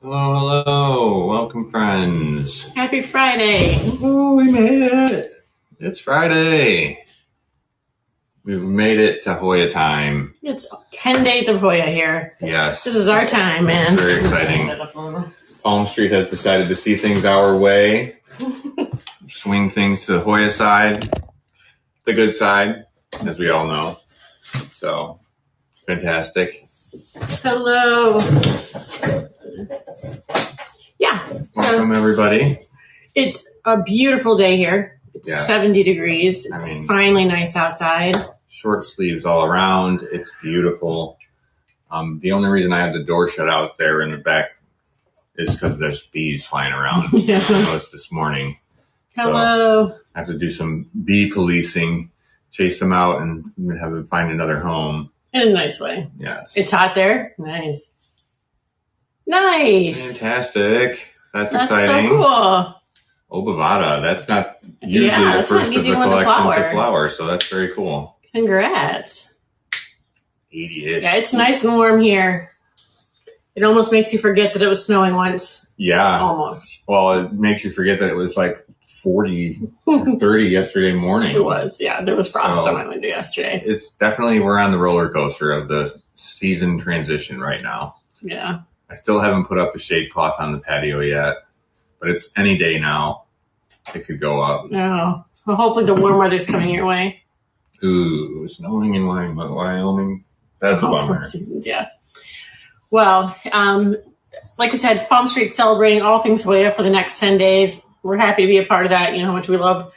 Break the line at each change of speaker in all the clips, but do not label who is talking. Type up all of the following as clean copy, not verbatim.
Hello, hello. Welcome, friends.
Happy Friday.
Oh, we made it. It's Friday. We've made it to Hoya time.
It's 10 days of Hoya here.
Yes.
This is our time, man.
It's very exciting. Palm Street has decided to see things our way. Swing things to the Hoya side. The good side, as we all know. So, fantastic.
Hello. Yeah.
Welcome, everybody.
It's a beautiful day here. It's 70 degrees. It's finally nice outside.
Short sleeves all around. It's beautiful. The only reason I have the door shut out there in the back is because there's bees flying around.
Yeah.
I noticed this morning.
Hello.
So I have to do some bee policing, chase them out and have them find another home.
In a nice way.
Yes.
It's hot there. Nice. Nice.
Fantastic. That's exciting.
So cool.
Oh, Bovada. That's not usually the first of the collection to flower, so that's very cool.
Congrats.
80-ish.
Yeah, it's nice and warm here. It almost makes you forget that it was snowing once.
Yeah.
Almost.
Well, it makes you forget that it was like 40 or 30 yesterday morning.
It was, yeah. There was frost on my window yesterday.
It's definitely, we're on the roller coaster of the season transition right now.
Yeah.
I still haven't put up a shade cloth on the patio yet, but it's any day now. It could go up.
Oh, well, hopefully the warm weather's coming your way.
Ooh, snowing in Wyoming. That's a bummer.
Seasons, yeah. Well, like we said, Palm Street celebrating all things Hoya for the next 10 days. We're happy to be a part of that. You know how much we love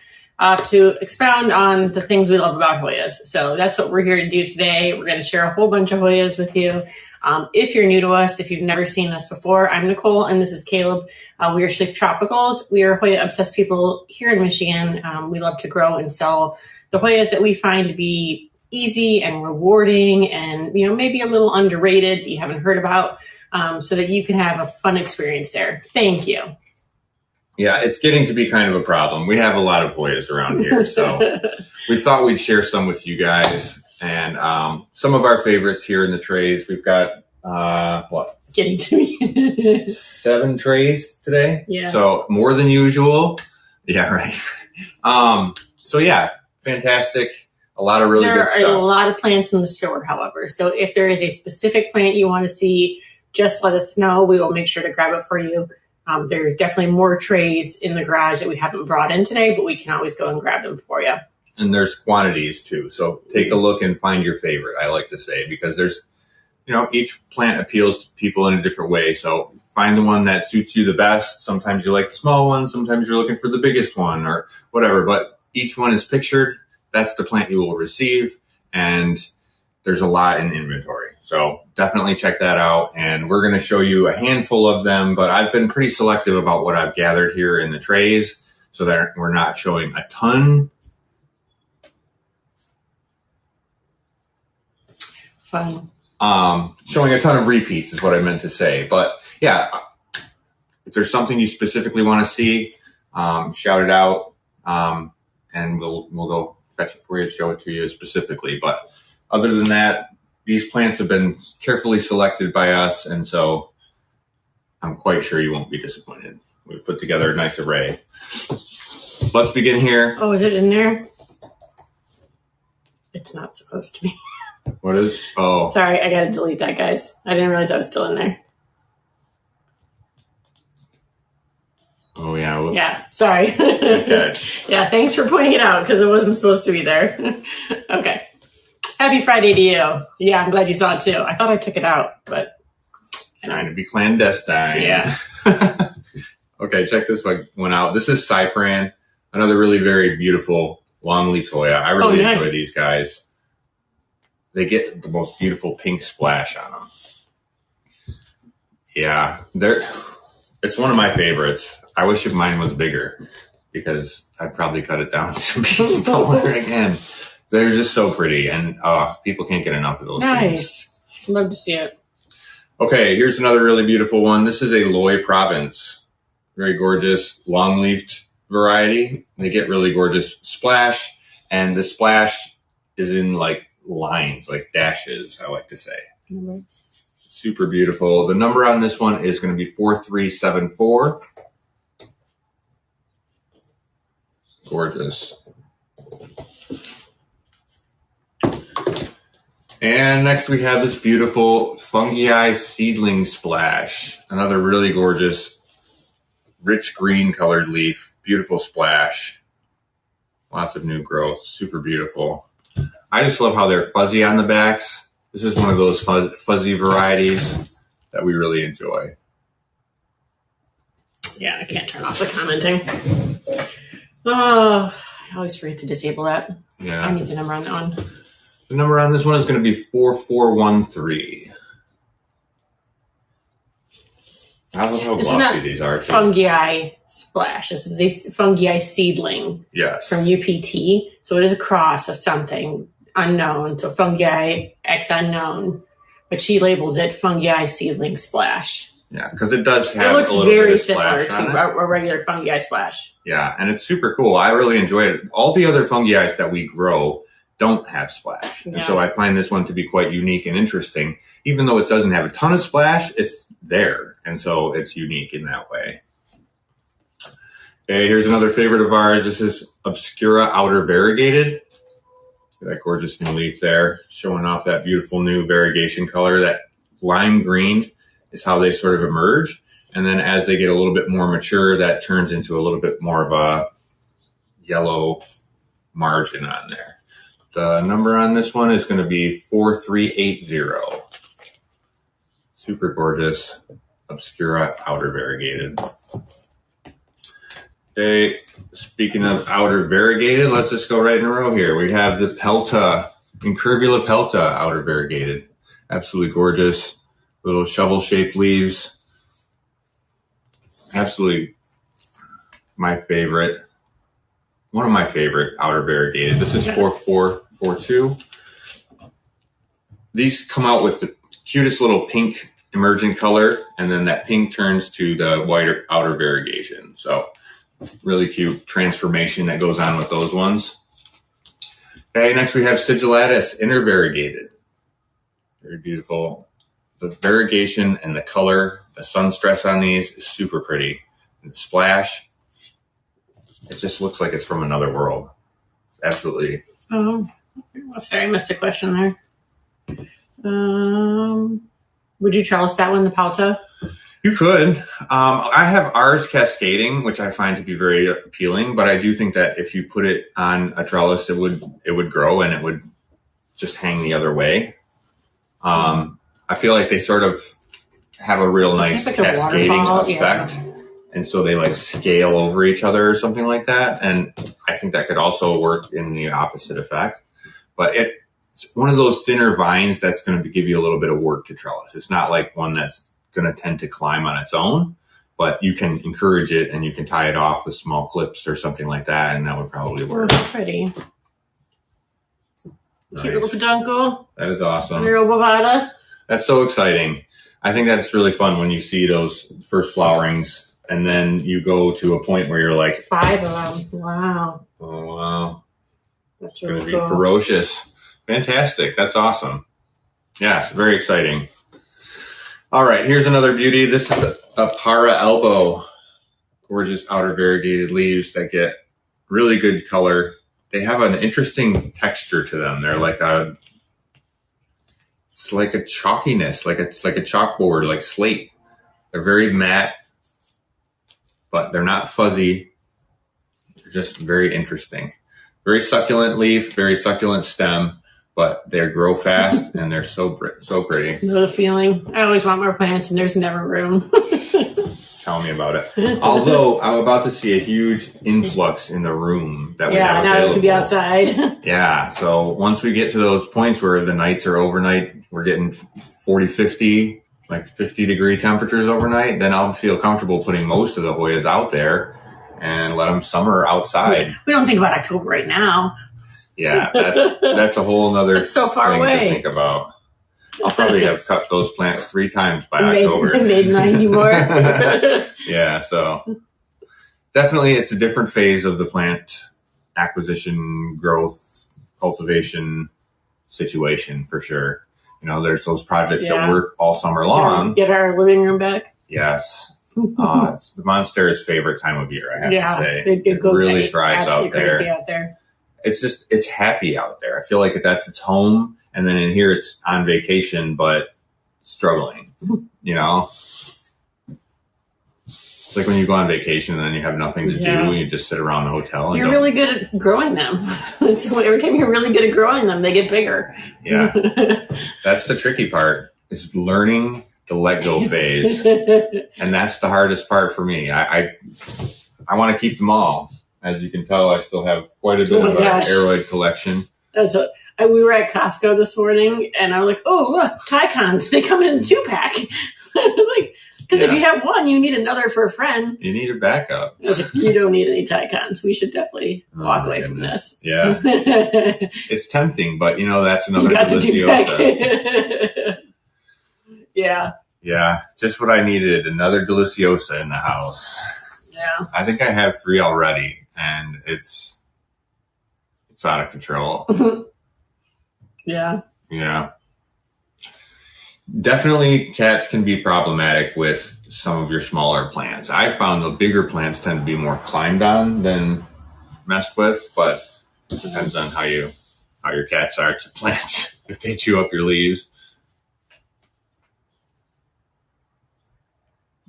to expound on the things we love about Hoyas. So that's what we're here to do today. We're going to share a whole bunch of Hoyas with you. If you're new to us, if you've never seen us before, I'm Nicole and this is Caleb. We are Schlief Tropicals. We are Hoya obsessed people here in Michigan. We love to grow and sell the Hoyas that we find to be easy and rewarding and, you know, maybe a little underrated that you haven't heard about, so that you can have a fun experience there. Thank you.
Yeah, it's getting to be kind of a problem. We have a lot of Hoyas around here, so we thought we'd share some with you guys. And some of our favorites here in the trays. We've got, what?
Getting to me. 7
trays today.
Yeah.
So more than usual. Yeah, right. So yeah, fantastic. A lot of really good stuff.
There are a lot of plants in the store, however. So if there is a specific plant you want to see, just let us know. We will make sure to grab it for you. There's definitely more trays in the garage that we haven't brought in today, but we can always go and grab them for you.
And there's quantities too. So take a look and find your favorite, I like to say, because there's, you know, each plant appeals to people in a different way. So find the one that suits you the best. Sometimes you like the small one. Sometimes you're looking for the biggest one or whatever, but each one is pictured. That's the plant you will receive. And there's a lot in inventory. So definitely check that out. And we're going to show you a handful of them, but I've been pretty selective about what I've gathered here in the trays so that we're not showing a ton.
Fun.
Showing a ton of repeats is what I meant to say. But yeah, if there's something you specifically want to see, shout it out. And we'll go fetch it for you, show it to you specifically. But other than that, these plants have been carefully selected by us, and so I'm quite sure you won't be disappointed. We've put together a nice array. Let's begin here.
Oh, is it in there? It's not supposed to be.
What is? Oh.
Sorry, I got to delete that, guys. I didn't realize I was still in there.
Oh, yeah. Whoops.
Yeah, sorry.
Okay.
Yeah, thanks for pointing it out because it wasn't supposed to be there. Okay. Happy Friday to you. Yeah, I'm glad you saw it too. I thought I took it out, but
trying to be clandestine.
Yeah.
Okay, check this one out. This is Cypran, another really very beautiful longleaf Hoya. I really enjoy these guys. They get the most beautiful pink splash on them. Yeah, it's one of my favorites. I wish mine was bigger because I'd probably cut it down to be smaller again. They're just so pretty, and people can't get enough of those things.
Love to see it.
Okay, here's another really beautiful one. This is a Loy Province. Very gorgeous, long-leafed variety. They get really gorgeous splash, and the splash is in like lines, like dashes, I like to say.
Mm-hmm.
Super beautiful. The number on this one is going to be 4374. Gorgeous. And next we have this beautiful Fungi Seedling Splash. Another really gorgeous, rich green colored leaf. Beautiful splash. Lots of new growth. Super beautiful. I just love how they're fuzzy on the backs. This is one of those fuzzy varieties that we really enjoy.
Yeah, I can't turn off the commenting. Oh, I always forget to disable that.
Yeah.
I need the number on that one.
The number on this one is going to be 4413. I love how glossy these are.
Fungi Splash. This is a fungi seedling.
Yes.
From UPT. So it is a cross of something unknown. So fungi X unknown. But she labels it Fungi Seedling Splash.
Yeah, because it does have
it looks
a little
very
bit of
similar
splash
to a regular fungi splash.
Yeah, and it's super cool. I really enjoy it. All the other fungi that we grow don't have splash.
Yeah.
And so I find this one to be quite unique and interesting. Even though it doesn't have a ton of splash, it's there. And so it's unique in that way. Okay, here's another favorite of ours. This is Obscura Outer Variegated. That gorgeous new leaf there, showing off that beautiful new variegation color. That lime green is how they sort of emerge. And then as they get a little bit more mature, that turns into a little bit more of a yellow margin on there. The number on this one is going to be 4380. Super gorgeous, Obscura Outer Variegated. Okay, speaking of outer variegated, let's just go right in a row here. We have the Pelta, Incurvula Pelta Outer Variegated. Absolutely gorgeous. Little shovel-shaped leaves. Absolutely my favorite. One of my favorite outer variegated. This is 4442. These come out with the cutest little pink emerging color, and then that pink turns to the whiter outer variegation. So really cute transformation that goes on with those ones. Okay, next we have Sigillatus Inner Variegated. Very beautiful. The variegation and the color, the sun stress on these is super pretty. And the splash, it just looks like it's from another world. Absolutely.
Oh, sorry, I missed a question there. Would you trellis that one, the Pelta?
You could. I have ours cascading, which I find to be very appealing, but I do think that if you put it on a trellis, it would grow and it would just hang the other way. I feel like they sort of have a real nice cascading effect. Yeah. And so they like scale over each other or something like that. And I think that could also work in the opposite effect. But it's one of those thinner vines that's going to give you a little bit of work to trellis. It's not like one that's going to tend to climb on its own, but you can encourage it and you can tie it off with small clips or something like that. And that would probably work.
Oh, pretty. Nice. Cute little peduncle.
That is awesome.
Little bovada.
That's so exciting. I think that's really fun when you see those first flowerings and then you go to a point where you're like
5 of them. Wow.
Oh, wow.
That's
really cool. It's going to be ferocious. Fantastic. That's awesome. Yes, very exciting. All right, here's another beauty. This is a Para Elbow. Gorgeous outer variegated leaves that get really good color. They have an interesting texture to them. They're like it's like a chalkiness, it's like a chalkboard, like slate. They're very matte, but they're not fuzzy. They're just very interesting. Very succulent leaf, very succulent stem, but they grow fast and they're so pretty.
Know the feeling. I always want more plants and there's never room.
Tell me about it. Although I'm about to see a huge influx in the room that we have available. Yeah, now it can be
outside.
Yeah, so once we get to those points where the nights are overnight, we're getting 40, 50, like 50-degree temperatures overnight, then I'll feel comfortable putting most of the Hoyas out there and let them summer outside.
We don't think about October right now.
Yeah, that's a whole nother
it's so far
thing
away
to think about. I'll probably have cut those plants 3 times by October.
Made 90 more.
Yeah, so definitely it's a different phase of the plant acquisition, growth, cultivation situation for sure. There's those projects
Yeah.
that work all summer long.
Get our living room back.
Yes. It's the Monstera's favorite time of year, I have to say.
It goes
really thrives out there.
crazy out there.
It's happy out there. I feel like that's its home. And then in here, it's on vacation, but struggling, It's like when you go on vacation and then you have nothing to do and you just sit around the hotel. And
you're really good at growing them. So every time you're really good at growing them, they get bigger.
Yeah. That's the tricky part, is learning the let go phase. And that's the hardest part for me. I want to keep them all. As you can tell, I still have quite a bit of an aeroid collection.
We were at Costco this morning and I was like, oh, look, Tycons. They come in 2-pack. I was like, because if you have one, you need another for a friend.
You need a backup.
I was like, you don't need any Tycons. We should definitely walk away from this.
Yeah. It's tempting, but that's another deliciosa.
Yeah.
Yeah. Just what I needed. Another deliciosa in the house.
Yeah.
I think I have 3 already, and it's out of control.
Yeah.
Yeah. Definitely cats can be problematic with some of your smaller plants. I found the bigger plants tend to be more climbed on than messed with, but it depends on how your cats are to plants. If they chew up your leaves.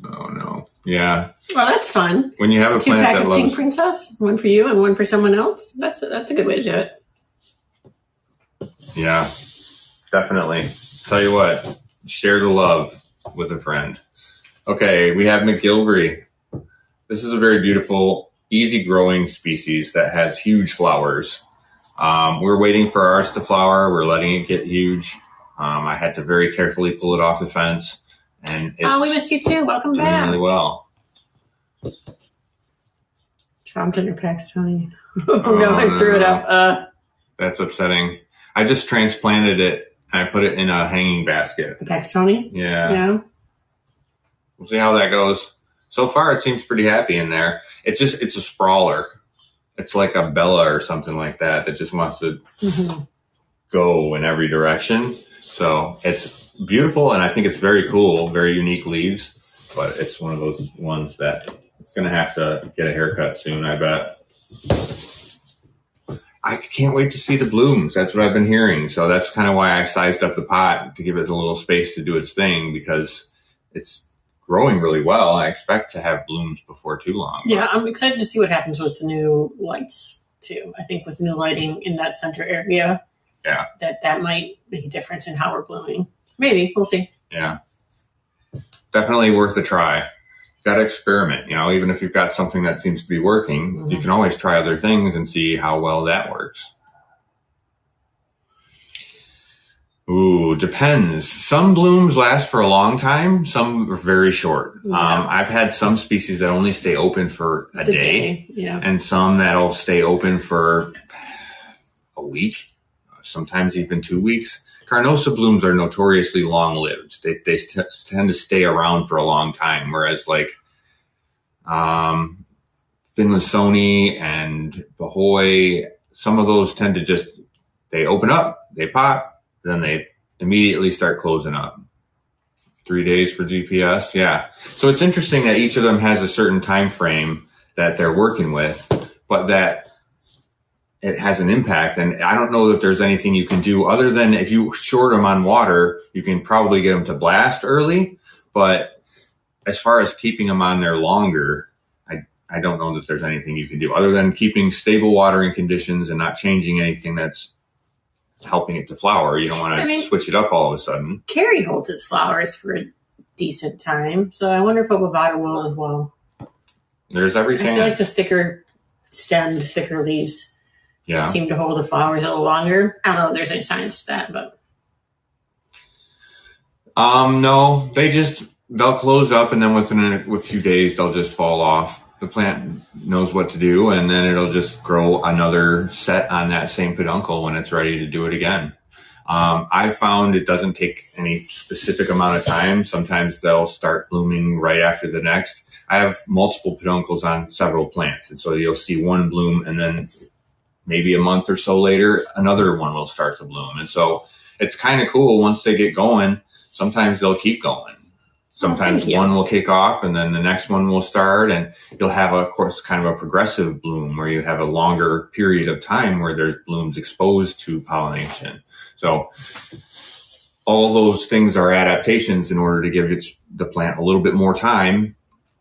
Oh no. Yeah.
Well, that's fun.
When you have a plant that loves
Pink Princess, one for you and one for someone else. That's a good way to do it.
Yeah. Definitely. Tell you what. Share the love with a friend. Okay, we have McGilvery. This is a very beautiful, easy-growing species that has huge flowers. We're waiting for ours to flower. We're letting it get huge. I had to very carefully pull it off the fence. And it's
we missed you too. Welcome
doing
back.
really well.
Chomped on your packs, Tony. No, I threw it up.
That's upsetting. I just transplanted it. I put it in a hanging basket.
The Paxtoni?
Yeah. We'll see how that goes. So far, it seems pretty happy in there. It's a sprawler. It's like a Bella or something like that just wants to go in every direction. So it's beautiful, and I think it's very cool, very unique leaves. But it's one of those ones that it's going to have to get a haircut soon, I bet. I can't wait to see the blooms. That's what I've been hearing. So that's kind of why I sized up the pot to give it a little space to do its thing, because it's growing really well. I expect to have blooms before too long.
Yeah, I'm excited to see what happens with the new lights too. I think with new lighting in that center area, that might make a difference in how we're blooming. Maybe. We'll see.
Yeah. Definitely worth a try. Got to experiment, even if you've got something that seems to be working, you can always try other things and see how well that works. Ooh, depends. Some blooms last for a long time. Some are very short. Yeah. I've had some species that only stay open for a day. And some that'll stay open for a week, sometimes even 2 weeks. Carnosa blooms are notoriously long-lived. They tend to stay around for a long time, whereas like Finlaysoni and Hoya, some of those tend to they open up, they pop, then they immediately start closing up. 3 days for GPS, yeah. So it's interesting that each of them has a certain time frame that they're working with, but that it has an impact. And I don't know that there's anything you can do other than if you short them on water, you can probably get them to blast early. But as far as keeping them on there longer, I don't know that there's anything you can do other than keeping stable watering conditions and not changing anything that's helping it to flower. You don't want to switch it up all of a sudden.
Carrie holds its flowers for a decent time. So I wonder if Obavada will as well.
There's every chance.
I feel like the thicker stemmed, thicker leaves seem to hold the flowers a little longer. I don't know if there's any science to that, but
no, they'll close up and then within a few days they'll just fall off. The plant knows what to do, and then it'll just grow another set on that same peduncle when it's ready to do it again. I found it doesn't take any specific amount of time. Sometimes they'll start blooming right after the next. I have multiple peduncles on several plants, and so you'll see one bloom and then maybe a month or so later, another one will start to bloom. And so it's kind of cool once they get going. Sometimes they'll keep going. Sometimes one will kick off and then the next one will start, and you'll have, of course, kind of a progressive bloom where you have a longer period of time where there's blooms exposed to pollination. So all those things are adaptations in order to give the plant a little bit more time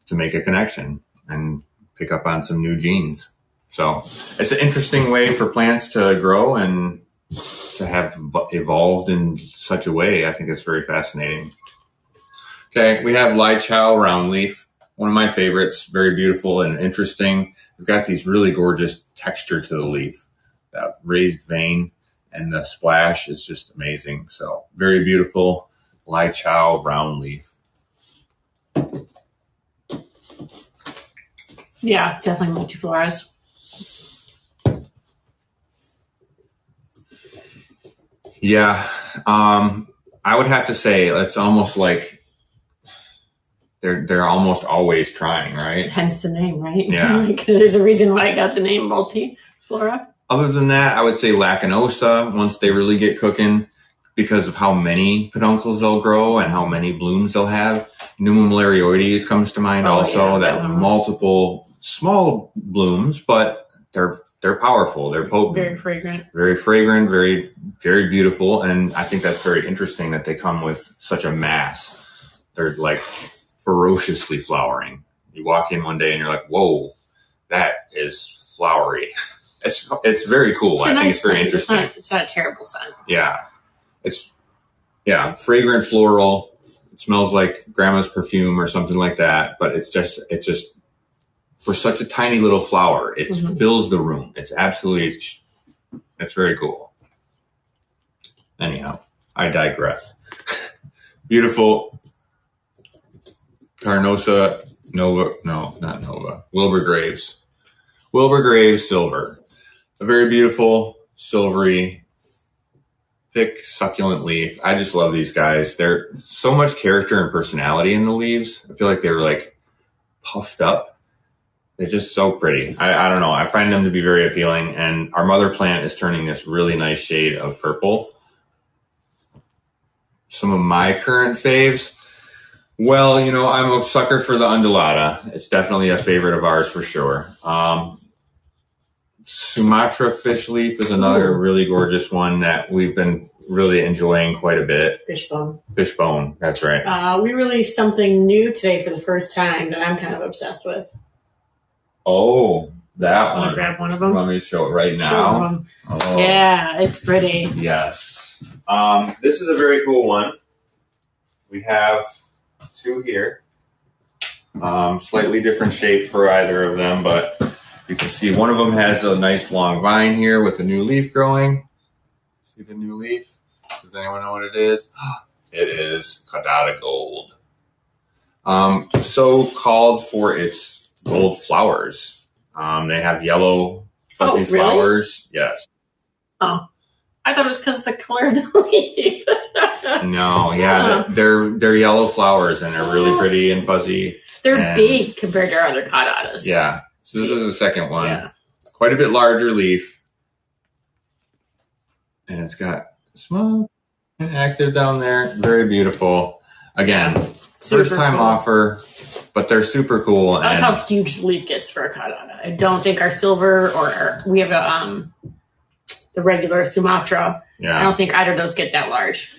to make a connection and pick up on some new genes. So it's an interesting way for plants to grow and to have evolved in such a way. I think it's very fascinating. Okay, we have Lai Chow roundleaf, one of my favorites, very beautiful and interesting. We've got these really gorgeous texture to the leaf, that raised vein, and the splash is just amazing. So very beautiful Lai Chow roundleaf.
Yeah, definitely multiflorous.
Yeah, I would have to say it's almost like they're almost always trying, right?
Hence the name, right?
Yeah.
Like, there's a reason why I got the name multiflora.
Other than that, I would say Lacanosa, once they really get cooking, because of how many peduncles they'll grow and how many blooms they'll have. Numa Malarioides comes to mind also, that multiple small blooms, but they're powerful. They're potent.
Very fragrant.
Very fragrant, very, very beautiful. And I think that's very interesting that they come with such a mass. They're like ferociously flowering. You walk in one day and you're like, whoa, that is flowery. It's very cool. I think it's very interesting.
It's not a terrible scent.
Yeah. It's fragrant floral. It smells like grandma's perfume or something like that, but it's just for such a tiny little flower, it fills the room. It's very cool. Anyhow, I digress. Beautiful Carnosa Nova, no, not Nova, Wilbur Graves. Wilbur Graves Silver. A very beautiful, silvery, thick, succulent leaf. I just love these guys. They're so much character and personality in the leaves. I feel like they're like puffed up. They're just so pretty. I don't know. I find them to be very appealing. And our mother plant is turning this really nice shade of purple. Some of my current faves. Well, I'm a sucker for the undulata. It's definitely a favorite of ours for sure. Sumatra fish leaf is another really gorgeous one that we've been really enjoying quite a bit.
Fishbone.
Fishbone, that's right.
We released something new today for the first time that I'm kind of obsessed with.
Oh, that one.
Want to grab one of them?
Let me show it right now.
Oh. Yeah, it's pretty.
Yes. This is a very cool one. We have two here. Slightly different shape for either of them, but you can see one of them has a nice long vine here with a new leaf growing. See the new leaf? Does anyone know what it is? It is Caudata Gold. So called for its gold flowers. They have yellow fuzzy flowers. Yes.
Oh, I thought it was because of the color of the leaf.
No, yeah, they're yellow flowers and they're really pretty and fuzzy.
They're big compared to our other caudatas.
Yeah. So this is the second one.
Yeah.
Quite a bit larger leaf. And it's got small and active down there. Very beautiful. Again, first time offer, but they're super cool.
I like how huge the leaf gets for a caudata. I don't think our silver or we have the regular Sumatra.
Yeah.
I don't think either of those get that large.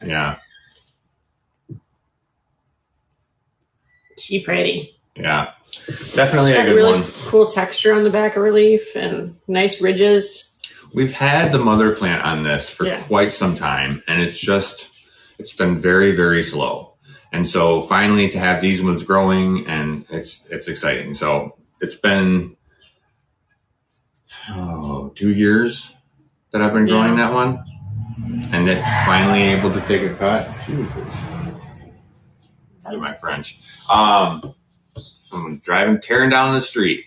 Yeah.
She pretty.
Yeah. Definitely a good
really
one.
Cool texture on the back of her leaf and nice ridges.
We've had the mother plant on this for quite some time, and it's been very, very slow. And so finally to have these ones growing, and it's exciting. So it's been 2 years that I've been growing that one, and it's finally able to take a cut. Jesus. My French. Someone's tearing down the street.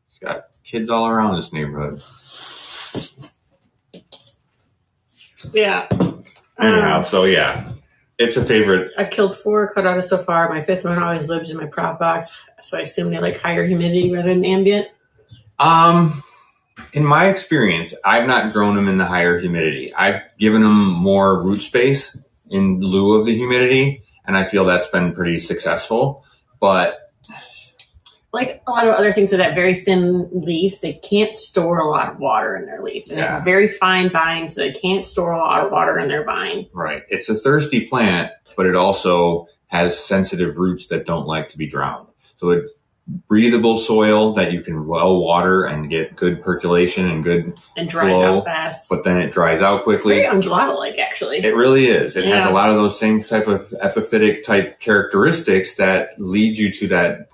It's got kids all around this neighborhood.
Yeah.
Anyhow, so yeah, it's a favorite.
I've killed 4 caudatas so far. My 5th one always lives in my prop box, so I assume they like higher humidity rather than ambient.
In my experience, I've not grown them in the higher humidity. I've given them more root space in lieu of the humidity, and I feel that's been pretty successful. But
like a lot of other things with that very thin leaf, they can't store a lot of water in their leaf. And they have a very fine vine, so they can't store a lot of water in their vine.
Right. It's a thirsty plant, but it also has sensitive roots that don't like to be drowned. So it's breathable soil that you can well water and get good percolation and good
and dries
flow,
out fast.
but then it dries out quickly.
It's very ungelato-like, actually.
It really is. It has a lot of those same type of epiphytic type characteristics that lead you to that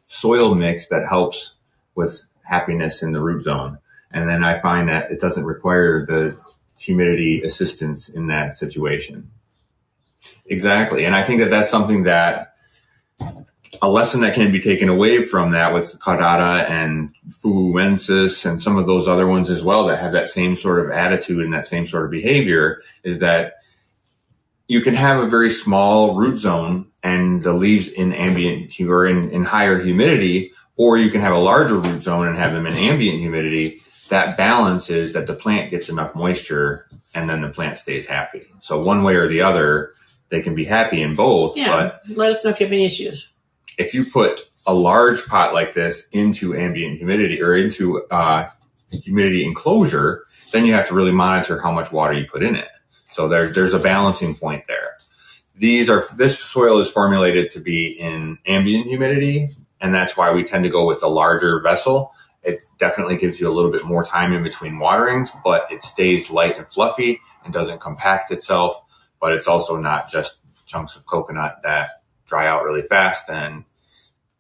soil mix that helps with happiness in the root zone. And then I find that it doesn't require the humidity assistance in that situation. Exactly. And I think that that's something that a lesson that can be taken away from that with caudata and fuensis and some of those other ones as well that have that same sort of attitude and that same sort of behavior is that you can have a very small root zone and the leaves in ambient or in higher humidity, or you can have a larger root zone and have them in ambient humidity. That balance is that the plant gets enough moisture and then the plant stays happy. So one way or the other, they can be happy in both.
Yeah, but let us know if you have any issues.
If you put a large pot like this into ambient humidity or into humidity enclosure, then you have to really monitor how much water you put in it. So there's a balancing point there. This soil is formulated to be in ambient humidity, and that's why we tend to go with a larger vessel. It definitely gives you a little bit more time in between waterings, but it stays light and fluffy and doesn't compact itself. But it's also not just chunks of coconut that dry out really fast. And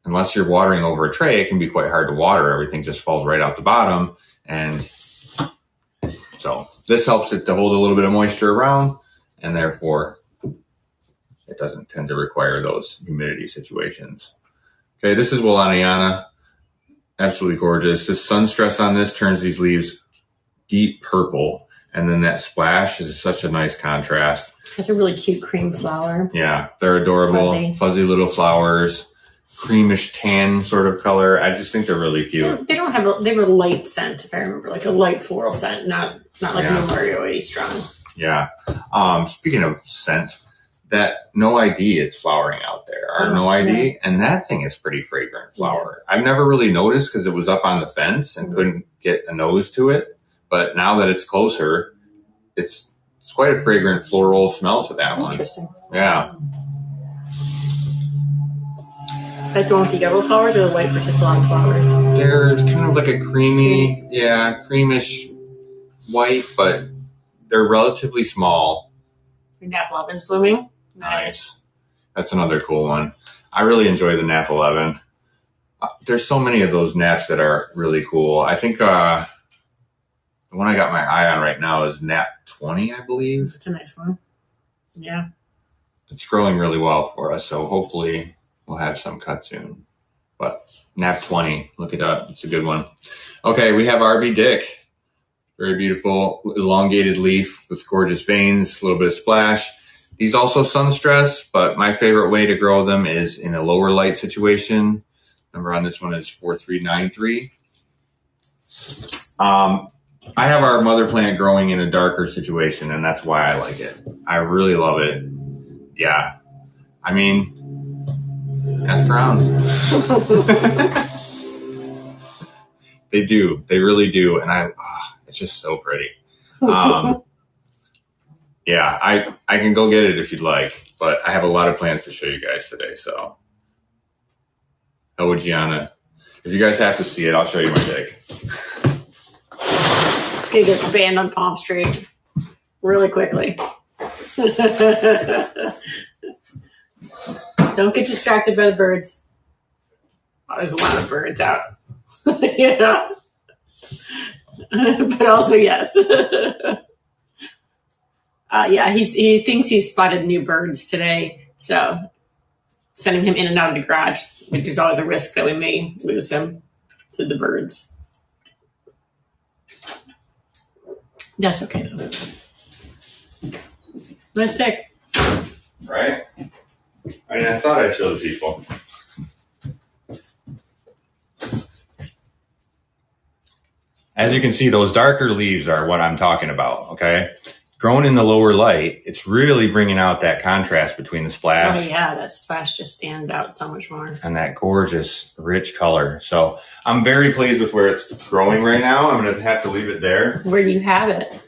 unless you're watering over a tray, it can be quite hard to water. Everything just falls right out the bottom. And so this helps it to hold a little bit of moisture around, and therefore it doesn't tend to require those humidity situations. Okay, this is Willaniana. Absolutely gorgeous. The sun stress on this turns these leaves deep purple, and then that splash is such a nice contrast.
It's a really cute cream flower.
Yeah, they're adorable. Fuzzy little flowers, creamish tan sort of color. I just think they're really cute.
They have a light scent, if I remember, like a light floral scent, not like an Mario strong.
Yeah. Speaking of scent, that No ID is flowering out there. Our No ID, and that thing is pretty fragrant flower. Yeah. I've never really noticed because it was up on the fence and couldn't get a nose to it. But now that it's closer, it's quite a fragrant floral smell to that one.
Interesting.
Yeah.
Like the one with the yellow flowers or the white verticillata flowers?
They're kind of like a creamy, creamish white, but they're relatively small.
Your Nap 11's blooming.
Nice. That's another cool one. I really enjoy the Nap 11. There's so many of those naps that are really cool. I think the one I got my eye on right now is Nap 20, I believe.
It's a nice one. Yeah.
It's growing really well for us, so hopefully we'll have some cut soon. But Nap 20, look it up. It's a good one. Okay, we have RB Dick. Very beautiful, elongated leaf with gorgeous veins, a little bit of splash. These also sun stress, but my favorite way to grow them is in a lower light situation. Number on this one is 4393. I have our mother plant growing in a darker situation, and that's why I like it. I really love it. Yeah. I mean, ask around. They do. They really do. And it's just so pretty. Yeah, I can go get it if you'd like, but I have a lot of plans to show you guys today, so. Oh, Gianna. If you guys have to see it, I'll show you my dick.
It's going to get banned on Palm Street really quickly. Don't get distracted by the birds. Oh, there's a lot of birds out. Yeah. But also, yes. He thinks he's spotted new birds today, so sending him in and out of the garage, which there's always a risk that we may lose him to the birds. That's okay, though. Nice pick.
Right? I mean, I thought I'd show the people. As you can see, those darker leaves are what I'm talking about, okay? Grown in the lower light, it's really bringing out that contrast between the splash.
Oh yeah, that splash just stands out so much more.
And that gorgeous, rich color. So I'm very pleased with where it's growing right now. I'm going to have to leave it there.
Where do you have it?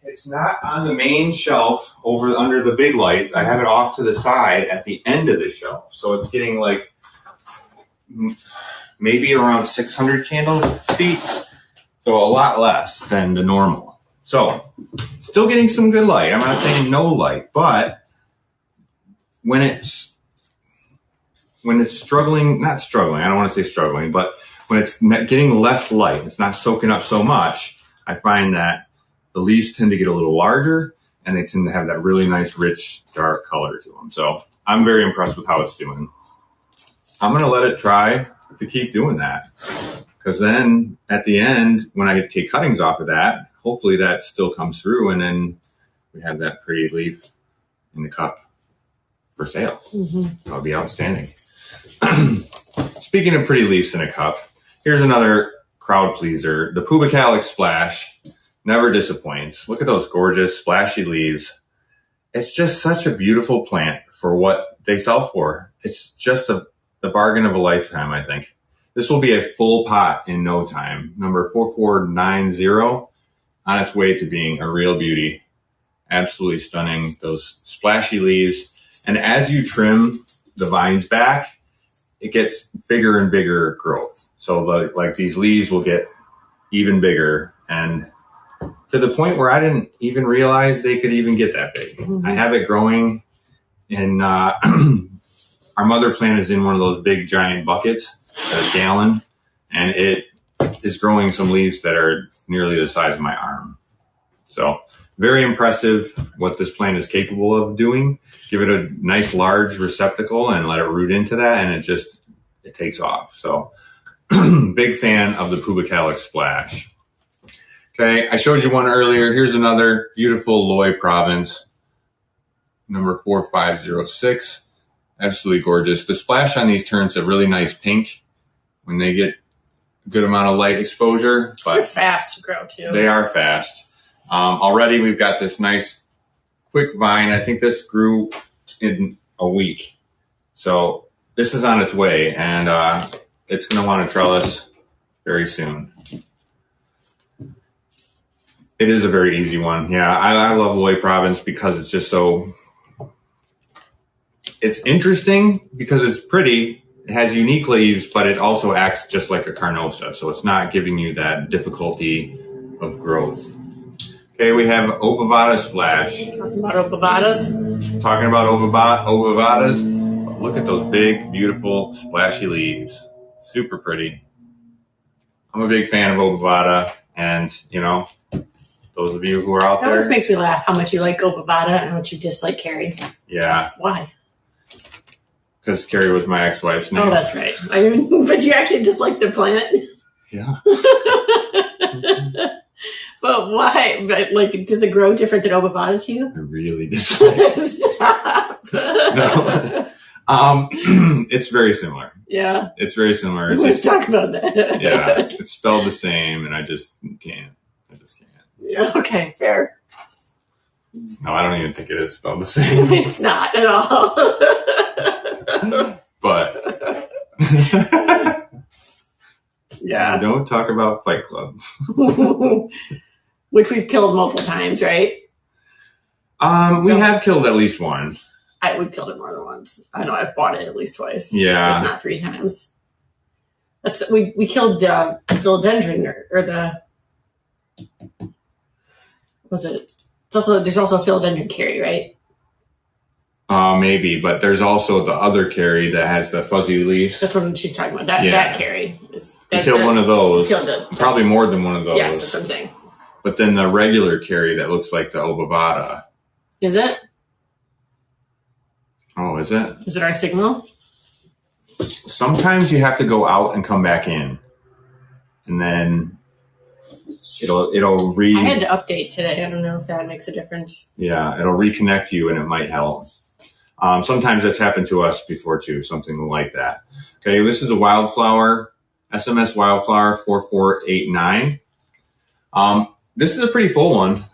It's not on the main shelf over under the big lights. I have it off to the side at the end of the shelf. So it's getting like maybe around 600 candle feet. So a lot less than the normal. So still getting some good light. I'm not saying no light, but when it's struggling, not struggling, I don't want to say struggling, but when it's getting less light, it's not soaking up so much, I find that the leaves tend to get a little larger and they tend to have that really nice, rich, dark color to them. So I'm very impressed with how it's doing. I'm going to let it try to keep doing that. Because then at the end, when I take cuttings off of that, hopefully that still comes through and then we have that pretty leaf in the cup for sale. That would be outstanding. Speaking of pretty leaves in a cup, here's another crowd pleaser. The Pubicalic Splash never disappoints. Look at those gorgeous splashy leaves. It's just such a beautiful plant for what they sell for. It's just the bargain of a lifetime, I think. This will be a full pot in no time. Number 4490 on its way to being a real beauty. Absolutely stunning. Those splashy leaves. And as you trim the vines back, it gets bigger and bigger growth. So like these leaves will get even bigger and to the point where I didn't even realize they could even get that big. I have it growing in, our mother plant is in one of those big giant buckets, a gallon, and it is growing some leaves that are nearly the size of my arm. So very impressive what this plant is capable of doing. Give it a nice large receptacle and let it root into that and it takes off. So big fan of the Pubicalic Splash. Okay, I showed you one earlier. Here's another beautiful Loy Province, number 4506. Absolutely gorgeous. The splash on these turns a really nice pink when they get a good amount of light exposure. But
they're fast to grow too.
They are fast. Already we've got this nice quick vine. I think this grew in a week. So this is on its way and it's going to want to trellis very soon. It is a very easy one. Yeah, I love Loy Province because it's just so... It's interesting because it's pretty. It has unique leaves, but it also acts just like a carnosa. So it's not giving you that difficulty of growth. Okay, we have Obovata Splash.
Talking about Obovatas?
Talking about Obovatas. Look at those big, beautiful, splashy leaves. Super pretty. I'm a big fan of Obovata. And, you know, those of you who are out there.
That always makes me laugh how much you like Obovata and how much you dislike Carrie.
Yeah.
Why?
Because Carrie was my ex-wife's name.
Oh, that's right. I mean, but you actually dislike the plant.
Yeah.
But why? But like, does it grow different than Obovata to you?
I really dislike it.
Stop.
No. It's very similar.
Yeah.
It's very similar. It's
Let's
just,
talk about that.
yeah, it's spelled the same, and I just can't.
Yeah, okay, fair.
No, I don't even think it is spelled the same.
It's not at all.
But
yeah,
don't talk about Fight Club.
Which we've killed multiple times, right?
We have killed at least one.
We've killed it more than once. I know I've bought it at least twice.
Yeah,
if not 3 times. We killed the philodendron or the. Was it? There's also a philodendron carry, right?
Maybe, but there's also the other carry that has the fuzzy leaves.
That's what she's talking about. That carry.
We killed one of those.
Killed
probably more than one of those.
Yes, that's what I'm saying.
But then the regular carry that looks like the Obovata.
Is it?
Oh, is it?
Is it our signal?
Sometimes you have to go out and come back in. And then it'll
I had to update today. I don't know if that makes a difference.
Yeah, it'll reconnect you and it might help. Sometimes that's happened to us before too, something like that. Okay, this is a wildflower SMS Wildflower 4489. This is a pretty full one.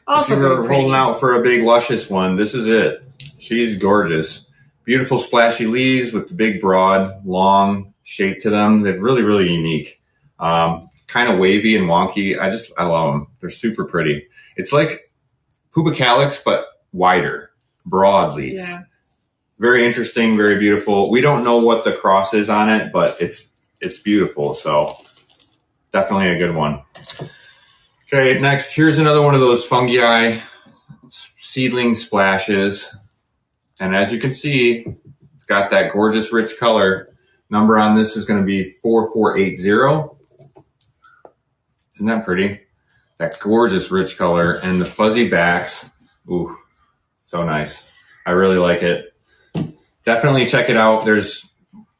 Also,
if you're holding out for a big luscious one, this is it. She's gorgeous. Beautiful splashy leaves with the big, broad, long shape to them. They're really, really unique. Kind of wavy and wonky. I love them. They're super pretty. It's like Puba Calyx, but wider, broad leaf.
Yeah.
Very interesting, very beautiful. We don't know what the cross is on it, but it's beautiful. So definitely a good one. Okay, next, here's another one of those fungi seedling splashes. And as you can see, it's got that gorgeous rich color. Number on this is going to be 4480. Isn't that pretty? That gorgeous rich color and the fuzzy backs. Ooh, so nice. I really like it. Definitely check it out. There's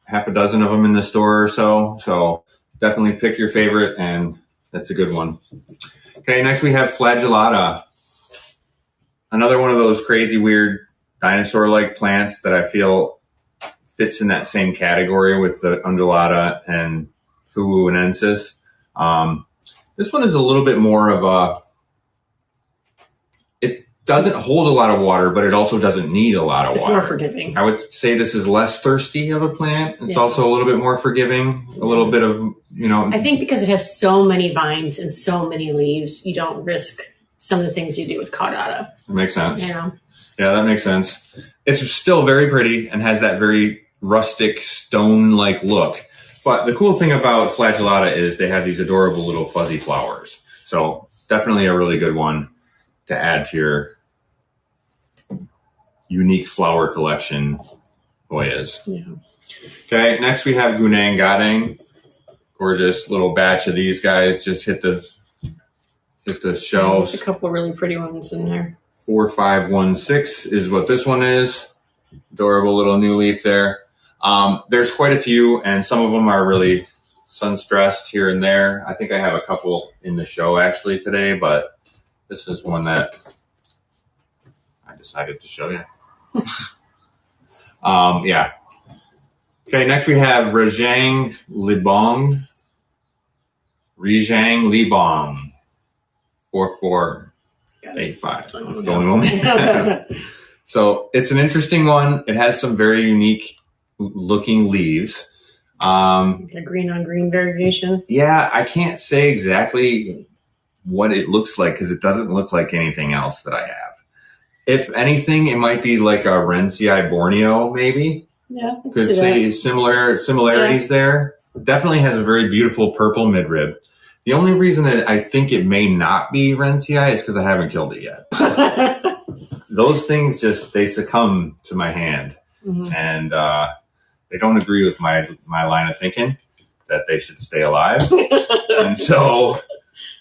half a dozen of them in the store or so. So definitely pick your favorite, and that's a good one. Okay, next we have Flagellata. Another one of those crazy, weird dinosaur-like plants that I feel fits in that same category with the undulata and fuuenensis. This one is a little bit more of a, it doesn't hold a lot of water, but it also doesn't need a lot of water.
It's more forgiving.
I would say this is less thirsty of a plant. It's also a little bit more forgiving, a little bit of, I
think because it has so many vines and so many leaves, you don't risk some of the things you do with caudata.
That makes sense.
Yeah.
Yeah, that makes sense. It's still very pretty and has that very rustic stone-like look. But the cool thing about Flagellata is they have these adorable little fuzzy flowers. So definitely a really good one to add to your unique flower collection, Hoyas.
Yeah.
Okay, next we have Gunang Gadang. Gorgeous little batch of these guys just hit the shelves.
There's a couple really pretty ones in there.
4516 is what this one is. Adorable little new leaf there. There's quite a few, and some of them are really sun-stressed here and there. I think I have a couple in the show actually today, but this is one that I decided to show you. Yeah. Okay, next we have Rejang Libong. 4485. That's the only one. So it's an interesting one. It has some very unique looking leaves.
A green on green variegation.
Yeah, I can't say exactly what it looks like because it doesn't look like anything else that I have. If anything, it might be like a Renzi Borneo, maybe.
Yeah,
could say similarities there. Definitely has a very beautiful purple midrib. The only reason that I think it may not be Renzi is because I haven't killed it yet. Those things they succumb to my hand, and they don't agree with my line of thinking that they should stay alive. And so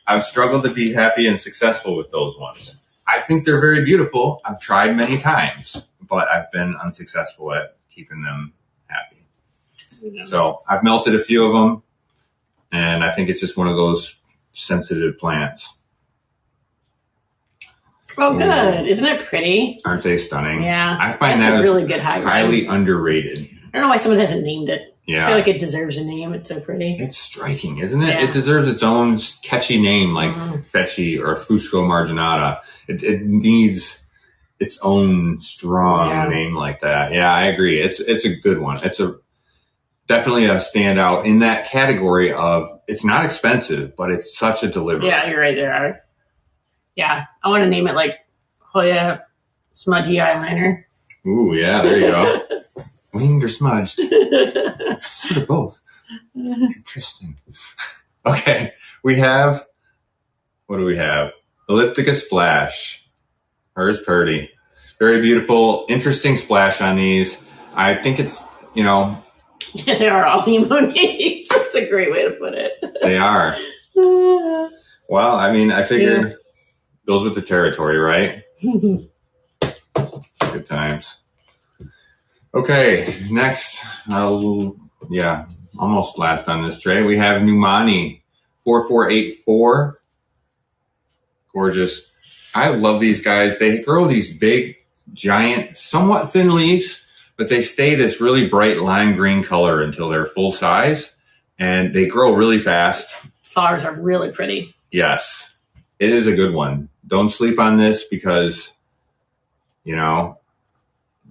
I've struggled to be happy and successful with those ones. I think they're very beautiful. I've tried many times, but I've been unsuccessful at keeping them happy. Yeah. So I've melted a few of them, and I think it's just one of those sensitive plants.
Oh, good. Isn't it pretty?
Aren't they stunning?
Yeah.
I find
that's
that
a really good hybrid.
Highly underrated.
I don't know why someone hasn't named it.
Yeah.
I feel like it deserves a name. It's so pretty.
It's striking, isn't it?
Yeah.
It deserves its own catchy name like Fetchy or Fusco Marginata. It needs its own strong name like that. Yeah, I agree. It's a good one. It's definitely a standout in that category of it's not expensive, but it's such a delivery.
Yeah, you're right there. Yeah, I want to name it like Hoya Smudgy Eyeliner.
Ooh, yeah, there you go. Winged or smudged? Sort of both. Interesting. Okay, what do we have? Elliptica Splash. Hers pretty. Very beautiful, interesting splash on these. I think it's,
Yeah, they are all emo names. That's a great way to put it.
They are. Well, I mean, I figure goes with the territory, right? Good times. Okay, next, almost last on this tray, we have Numani 4484. Gorgeous. I love these guys. They grow these big, giant, somewhat thin leaves, but they stay this really bright lime green color until they're full size. and they grow really fast.
Flowers are really pretty.
Yes, it is a good one. Don't sleep on this because, yeah,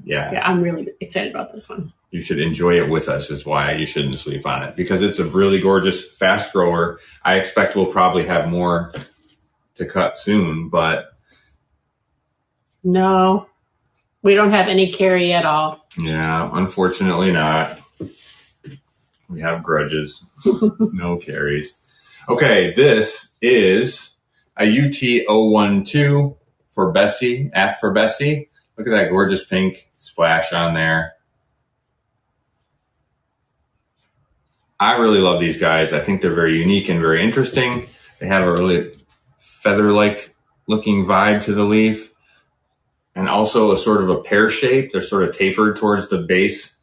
I'm really excited about this one.
You should enjoy it with us is why you shouldn't sleep on it, because it's a really gorgeous, fast grower. I expect we'll probably have more to cut soon, but
no, we don't have any carry at all.
Yeah, unfortunately not. We have grudges. No carries. Okay, this is a UT012 for Bessie, F for Bessie. Look at that gorgeous pink splash on there. I really love these guys. I think they're very unique and very interesting. They have a really feather-like looking vibe to the leaf, and also a sort of a pear shape. They're sort of tapered towards the base.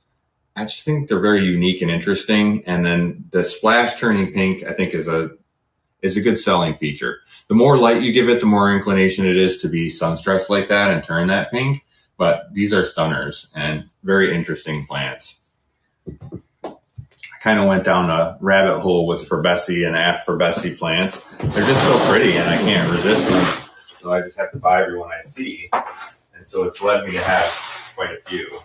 I just think they're very unique and interesting. And then the splash turning pink, I think, is a good selling feature. The more light you give it, the more inclination it is to be sunstressed like that and turn that pink. But these are stunners and very interesting plants. I kind of went down a rabbit hole with for Bessie and F for Bessie plants. They're just so pretty and I can't resist them. So I just have to buy every one I see. And so it's led me to have quite a few.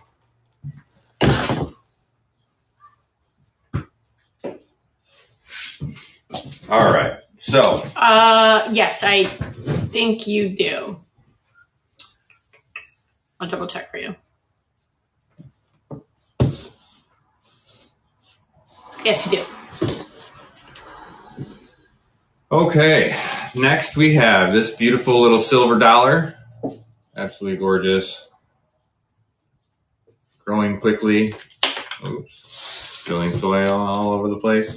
All right. So.
Yes, I think you do. I'll double check for you. Yes, you do.
Okay. Next we have this beautiful little silver dollar. Absolutely gorgeous. Growing quickly. Oops. Spilling soil all over the place.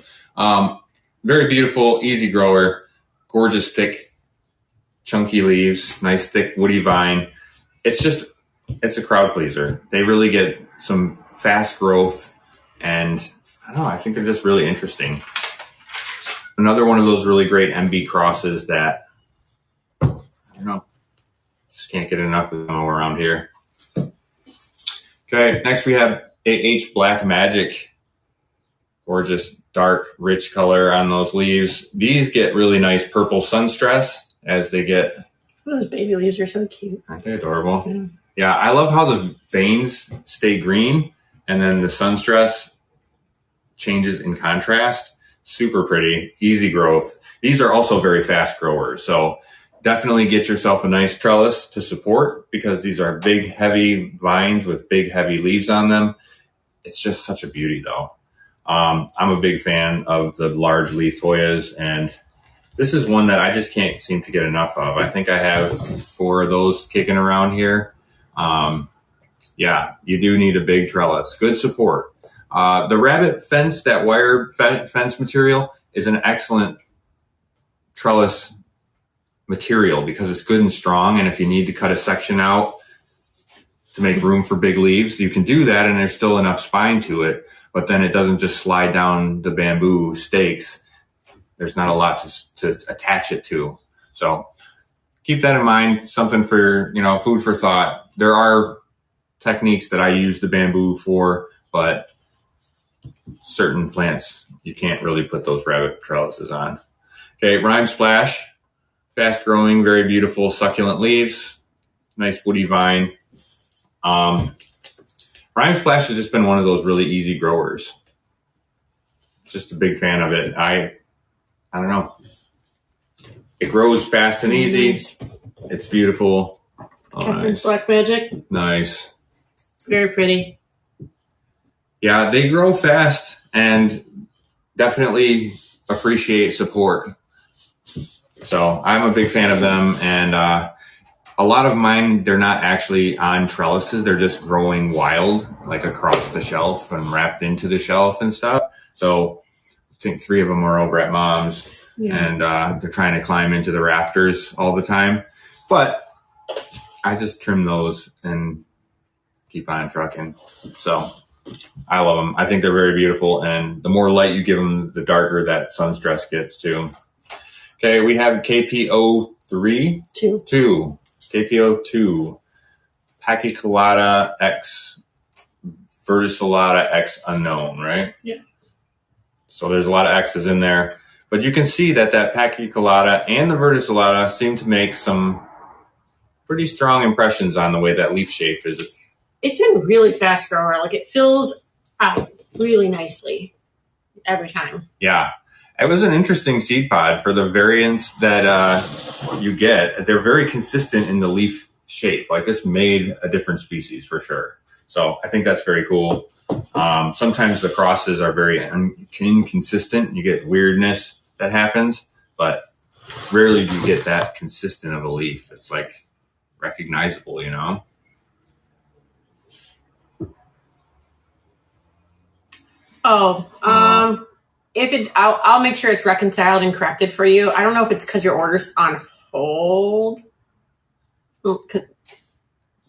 Very beautiful, easy grower. Gorgeous, thick, chunky leaves. Nice, thick, woody vine. It's a crowd pleaser. They really get some fast growth, and I don't know, I think they're just really interesting. Another one of those really great MB crosses that, I don't know, just can't get enough of them around here. Okay, next we have AH Black Magic. Gorgeous, dark, rich color on those leaves. These get really nice purple sun stress as they get.
Those baby leaves are so cute.
Aren't they adorable? Yeah, I love how the veins stay green and then the sun stress changes in contrast. Super pretty, easy growth. These are also very fast growers. So definitely get yourself a nice trellis to support, because these are big, heavy vines with big, heavy leaves on them. It's just such a beauty though. I'm a big fan of the large leaf Hoyas, and this is one that I just can't seem to get enough of. I think I have 4 of those kicking around here. Yeah, you do need a big trellis. Good support. The rabbit fence, that wire fence material, is an excellent trellis material because it's good and strong. And if you need to cut a section out to make room for big leaves, you can do that, and there's still enough spine to it. But then it doesn't just slide down the bamboo stakes. There's not a lot to attach it to. So keep that in mind. Something for, food for thought. There are techniques that I use the bamboo for, but certain plants, you can't really put those rabbit trellises on. Okay, Rhyme Splash. Fast growing, very beautiful, succulent leaves. Nice woody vine. Rhyme Splash has just been one of those really easy growers. Just a big fan of it. I don't know. It grows fast and easy.
Nice.
It's beautiful. Oh,
Catherine's
nice.
Black Magic.
Nice.
Very pretty.
Yeah, they grow fast and definitely appreciate support. So I'm a big fan of them, and a lot of mine, they're not actually on trellises. They're just growing wild, like across the shelf and wrapped into the shelf and stuff. So I think 3 of them are over at Mom's, and they're trying to climb into the rafters all the time. But I just trim those and keep on trucking. So I love them. I think they're very beautiful, and the more light you give them, the darker that sun stress gets too. Okay, we have KPO3. 2. KPO2. Pachycolata X Verticillata X Unknown, right?
Yeah.
So there's a lot of X's in there. But you can see that Pachycolata and the verticillata seem to make some pretty strong impressions on the way that leaf shape is.
It's been really fast grower. Like, it fills out really nicely every time.
Yeah. It was an interesting seed pod for the variants that you get. They're very consistent in the leaf shape. Like, this made a different species for sure. So I think that's very cool. Sometimes the crosses are very inconsistent. You get weirdness that happens, but rarely do you get that consistent of a leaf. It's like recognizable, you know?
I'll make sure it's reconciled and corrected for you. I don't know if it's because your order's on hold.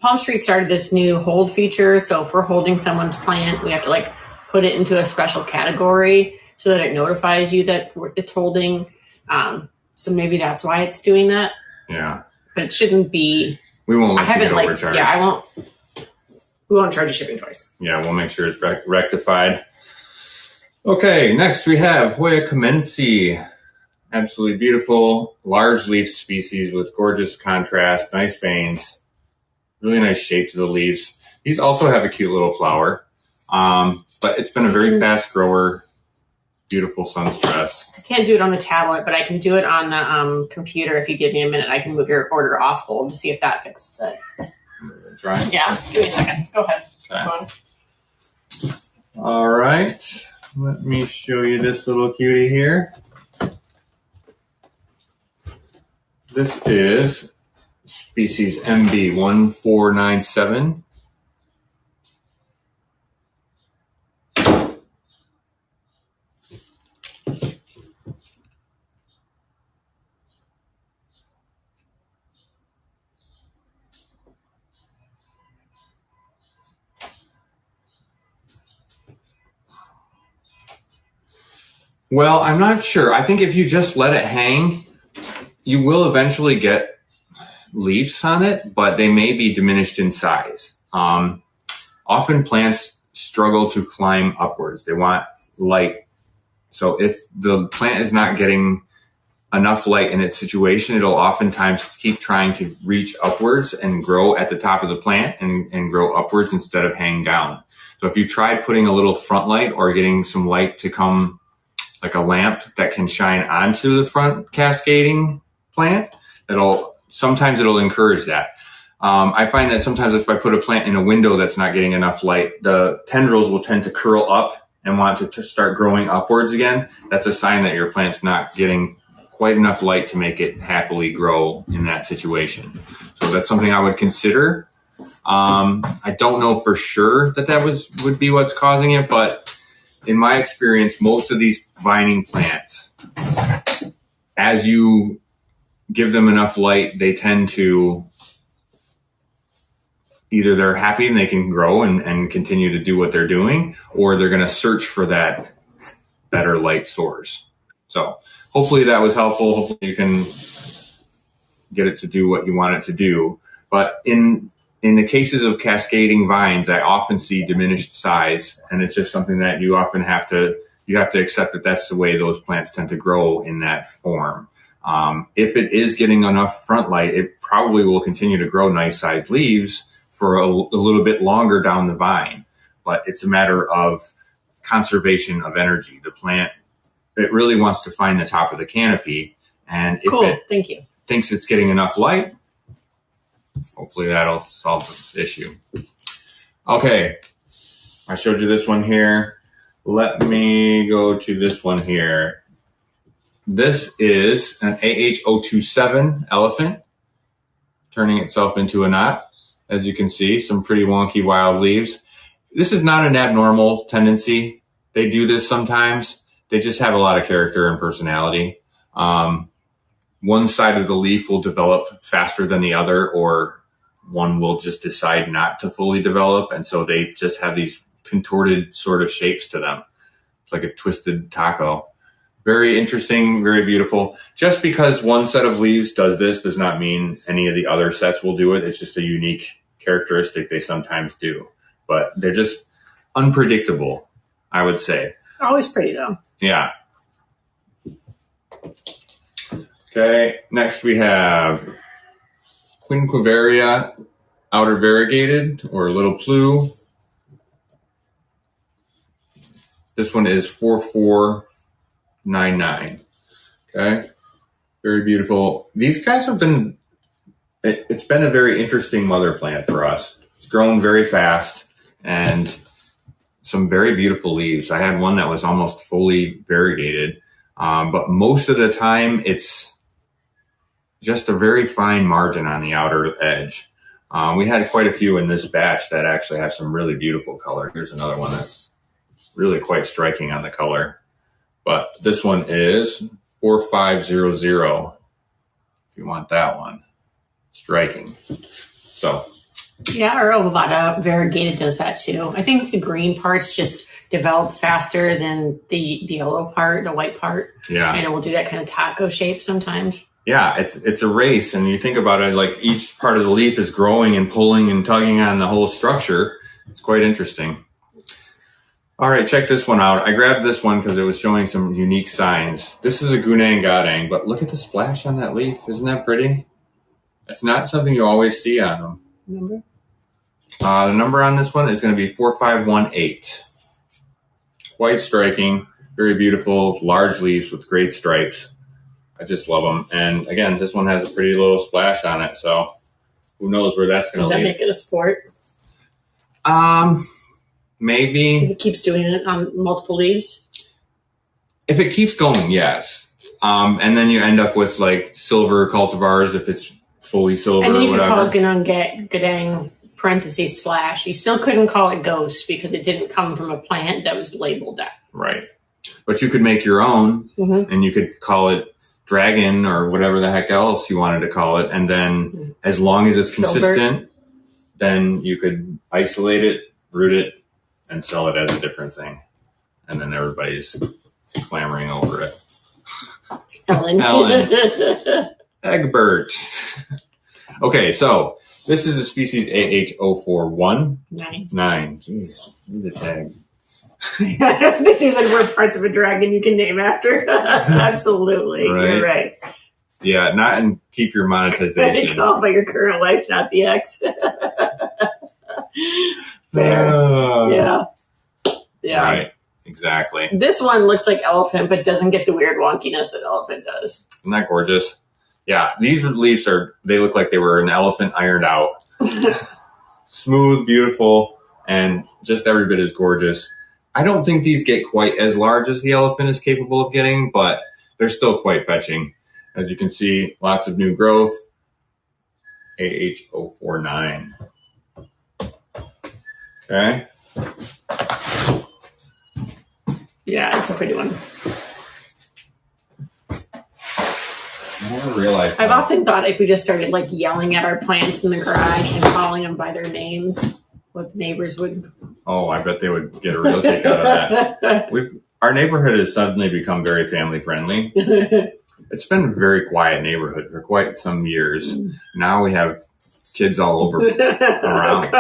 Palm Street started this new hold feature, so if we're holding someone's plant, we have to like put it into a special category so that it notifies you that it's holding. So maybe that's why it's doing that.
Yeah,
but it shouldn't be.
We won't let you get overcharged.
Yeah, I won't. We won't charge you shipping twice.
Yeah, we'll make sure it's rectified. Okay, next we have Hoya Comensi. Absolutely beautiful, large leaf species with gorgeous contrast, nice veins. Really nice shape to the leaves. These also have a cute little flower, but it's been a very fast grower, beautiful sun stress.
I can't do it on the tablet, but I can do it on the computer. If you give me a minute, I can move your order off hold to see if that fixes it.
Try.
Yeah, give me a second. Go ahead.
Okay. All right. Let me show you this little cutie here. This is species MB1497. Well, I'm not sure. I think if you just let it hang, you will eventually get leaves on it, but they may be diminished in size. Often plants struggle to climb upwards. They want light. So if the plant is not getting enough light in its situation, it'll oftentimes keep trying to reach upwards and grow at the top of the plant and grow upwards instead of hang down. So if you tried putting a little front light or getting some light to come, like a lamp that can shine onto the front cascading plant, sometimes it'll encourage that. I find that sometimes if I put a plant in a window that's not getting enough light, the tendrils will tend to curl up and want to start growing upwards again. That's a sign that your plant's not getting quite enough light to make it happily grow in that situation. So that's something I would consider. I don't know for sure that would be what's causing it, but in my experience, most of these vining plants, as you give them enough light, they tend to either they're happy and they can grow and continue to do what they're doing, or they're going to search for that better light source. So hopefully that was helpful. Hopefully you can get it to do what you want it to do. But in the cases of cascading vines, I often see diminished size, and it's just something that you often have to accept that that's the way those plants tend to grow in that form. If it is getting enough front light, it probably will continue to grow nice sized leaves for a little bit longer down the vine. But it's a matter of conservation of energy. The plant, it really wants to find the top of the canopy. And if it thinks it's getting enough light, hopefully that'll solve the issue. Okay, I showed you this one here. Let me go to this one here. This is an AH027 elephant turning itself into a knot. As you can see, some pretty wonky wild leaves. This is not an abnormal tendency. They do this sometimes. They just have a lot of character and personality. One side of the leaf will develop faster than the other, or one will just decide not to fully develop. And so they just have these contorted sort of shapes to them. It's like a twisted taco. Very interesting, very beautiful. Just because one set of leaves does this does not mean any of the other sets will do it. It's just a unique characteristic they sometimes do. But they're just unpredictable, I would say.
Always pretty though.
Yeah. Okay, next we have Quinquevaria outer variegated or little Plu. This one is 4499. Okay, very beautiful. These guys have been, it's been a very interesting mother plant for us. It's grown very fast and some very beautiful leaves. I had one that was almost fully variegated, but most of the time it's just a very fine margin on the outer edge. We had quite a few in this batch that actually have some really beautiful color. Here's another one that's really quite striking on the color. But this one is 4500. If you want that one. Striking. So.
Yeah, our Ovada variegated does that too. I think the green parts just develop faster than the yellow part, the white part.
Yeah.
And it will do that kind of taco shape sometimes.
Yeah, it's a race, and you think about it, like each part of the leaf is growing and pulling and tugging on the whole structure. It's quite interesting. All right, check this one out. I grabbed this one because it was showing some unique signs. This is a Gunang Gadang, but look at the splash on that leaf. Isn't that pretty? It's not something you always see on them.
Number?
The number on this one is going to be 4518. Quite striking, very beautiful, large leaves with great stripes. I just love them. And again, this one has a pretty little splash on it, so who knows where that's going to lead.
Does that make it a sport?
Maybe.
If it keeps doing it on multiple leaves?
If it keeps going, yes. And then you end up with like silver cultivars if it's fully silver
and then you
or whatever.
could call it Gadang parentheses splash. You still couldn't call it ghost because it didn't come from a plant that was labeled that.
Right. But you could make your own, and you could call it dragon or whatever the heck else you wanted to call it. And then as long as it's consistent, then you could isolate it, root it, and sell it as a different thing. And then everybody's clamoring over it.
Ellen.
Egbert. Okay, so this is a species AH041. 9. Jeez, read the tag.
There's like more parts of a dragon you can name after. Absolutely. Right. You're right.
Yeah, not and keep your monetization.
Call by your current wife, not the ex. Fair. Yeah.
Right. Exactly.
This one looks like elephant, but doesn't get the weird wonkiness that elephant does.
Isn't that gorgeous? Yeah, these leaves they look like they were an elephant ironed out. Smooth, beautiful, and just every bit as gorgeous. I don't think these get quite as large as the elephant is capable of getting, but they're still quite fetching. As you can see, lots of new growth. AH049. Okay.
Yeah, it's a pretty one.
I never realized
I've often thought if we just started like yelling at our plants in the garage and calling them by their names, what neighbors would.
Oh, I bet they would get a real kick out of that. Our neighborhood has suddenly become very family friendly. It's been a very quiet neighborhood for quite some years. Now we have kids all over around.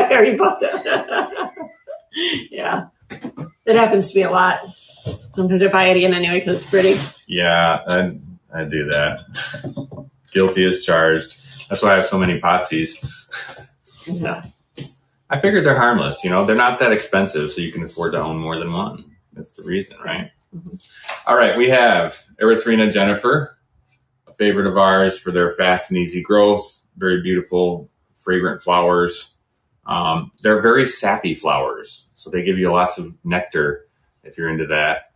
Yeah, it happens to be a lot. Sometimes I buy it again anyway because it's pretty.
Yeah, I do that. Guilty as charged. That's why I have so many Potsies.
Yeah.
I figured they're harmless. You know, they're not that expensive, so you can afford to own more than one. That's the reason, right? All right, we have Erythrina Jennifer, a favorite of ours for their fast and easy growth. Very beautiful, fragrant flowers. They're very sappy flowers, so they give you lots of nectar if you're into that.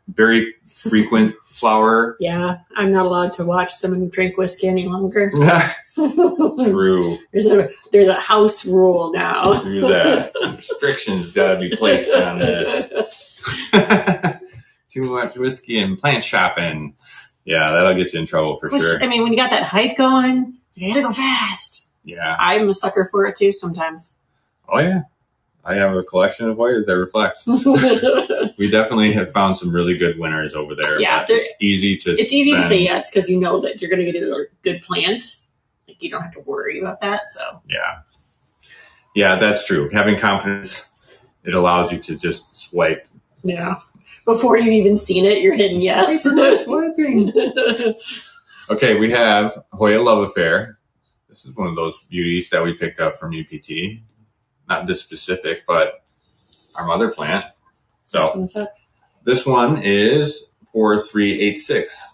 Very frequent flower.
Yeah, I'm not allowed to watch them and drink whiskey any longer.
True.
There's a house rule now.
True that. Restrictions got to be placed on this. Too much whiskey and plant shopping. Yeah, that'll get you in trouble for sure.
I mean, when you got that hike going, you gotta go fast.
Yeah.
I'm a sucker for it too sometimes.
Oh, yeah. I have a collection of Hoyas that reflects. We definitely have found some really good winners over there.
Yeah,
it's easy to
say yes because you know that you're going to get a good plant. Like you don't have to worry about that. So
yeah, that's true. Having confidence, it allows you to just swipe.
Yeah. Before you've even seen it, you're hitting yes.
Swiping. Okay, we have Hoya Love Affair. This is one of those beauties that we picked up from UPT. Not this specific, but our mother plant. So this one is 4386.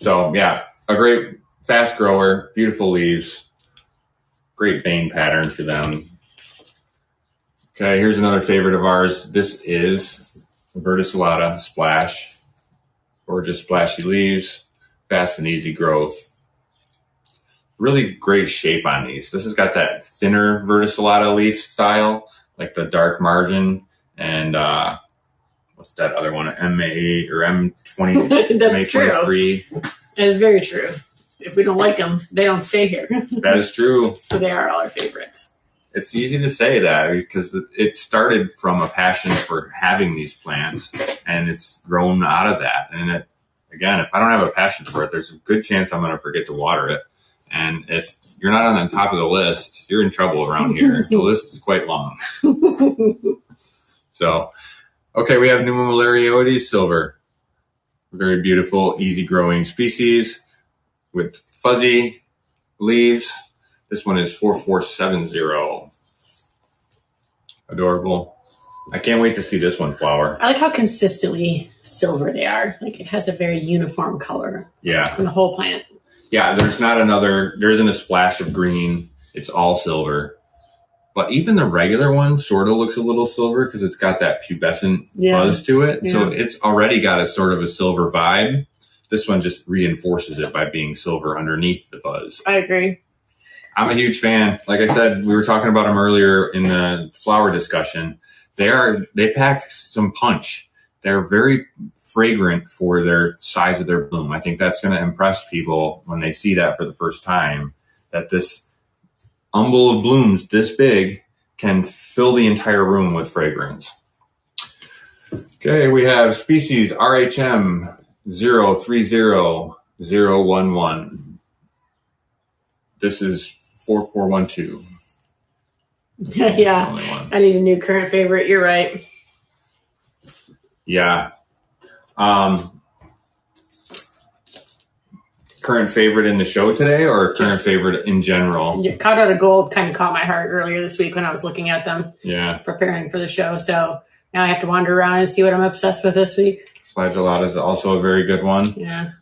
So yeah, a great fast grower, beautiful leaves, great vein pattern to them. Okay, here's another favorite of ours. This is Verticillata Splash. Gorgeous splashy leaves, fast and easy growth. Really great shape on these. This has got that thinner Verticillata leaf style, like the dark margin and what's that other one? M8 or M20?
That's
M23.
True. That is very true. If we don't like them, they don't stay here.
That is true.
So they are all our favorites.
It's easy to say that because it started from a passion for having these plants, and it's grown out of that. And again, if I don't have a passion for it, there's a good chance I'm going to forget to water it. And if you're not on the top of the list, you're in trouble around here. The list is quite long. So, okay, we have Numa Malarioides Silver. Very beautiful, easy growing species with fuzzy leaves. This one is 4470. Adorable. I can't wait to see this one flower.
I like how consistently silver they are. Like it has a very uniform color.
Yeah.
In the whole plant.
Yeah, there isn't a splash of green. It's all silver. But even the regular one sort of looks a little silver because it's got that pubescent fuzz to it. Yeah. So it's already got a sort of a silver vibe. This one just reinforces it by being silver underneath the fuzz.
I agree.
I'm a huge fan. Like I said, we were talking about them earlier in the flower discussion. They pack some punch. They're very fragrant for their size of their bloom. I think that's going to impress people when they see that for the first time, that this umbel of blooms this big can fill the entire room with fragrance. Okay, we have species RHM 030011. This is 4412.
Yeah, I need a new current favorite. You're right.
Yeah. Current favorite in the show today or current favorite in general?
Caught Out of Gold kind of caught my heart earlier this week when I was looking at them.
Yeah.
Preparing for the show. So now I have to wander around and see what I'm obsessed with this week.
Flagellata is also a very good one.
Yeah.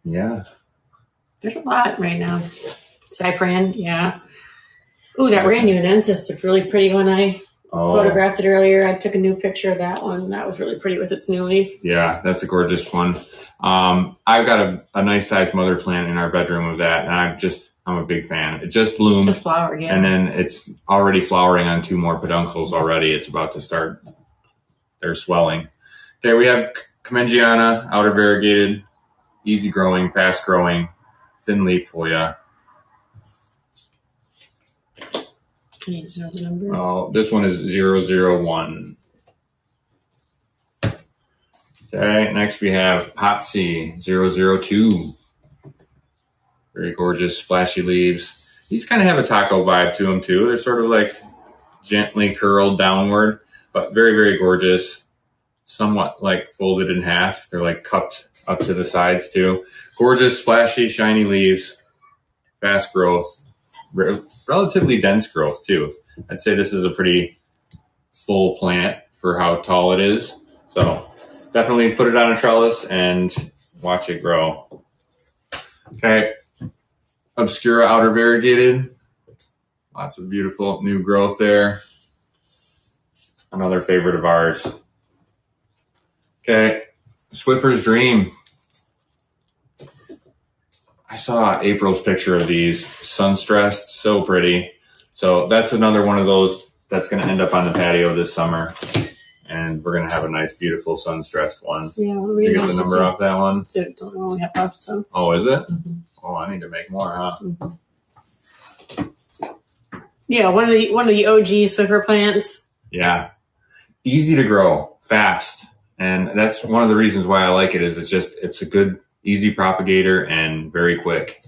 Yeah.
There's a lot right now. Cypran, yeah. Ooh, that Rhanuensis looked really pretty when I photographed it earlier. I took a new picture of that one. That was really pretty with its new leaf.
Yeah, that's a gorgeous one. I've got a nice sized mother plant in our bedroom of that, and I'm a big fan. It just bloomed.
Just flowered, yeah.
And then it's already flowering on 2 more peduncles already. It's about to start their swelling. Okay, we have Comengiana, outer variegated, easy growing, fast growing, thin leaf Hoya.
Can you know the number?
Oh, this one is 001. Okay, next we have Potsy 002. Very gorgeous, splashy leaves. These kind of have a taco vibe to them too. They're sort of like gently curled downward, but very, very gorgeous. Somewhat like folded in half. They're like cupped up to the sides too. Gorgeous, splashy, shiny leaves. Fast growth. Relatively dense growth too. I'd say this is a pretty full plant for how tall it is. So definitely put it on a trellis and watch it grow. Okay. Obscura outer variegated. Lots of beautiful new growth there. Another favorite of ours. Okay. Swiffer's Dream. I saw April's picture of these, sun-stressed, so pretty. So that's another one of those that's going to end up on the patio this summer. And we're going to have a nice, beautiful sun-stressed one.
Yeah,
did you get the number off that one?
Don't know. We have left some.
Oh, is it?
Mm-hmm.
Oh, I need to make more, huh?
Mm-hmm. Yeah, one of the OG Swiffer plants.
Yeah. Easy to grow, fast. And that's one of the reasons why I like it is it's a good, easy propagator and very quick.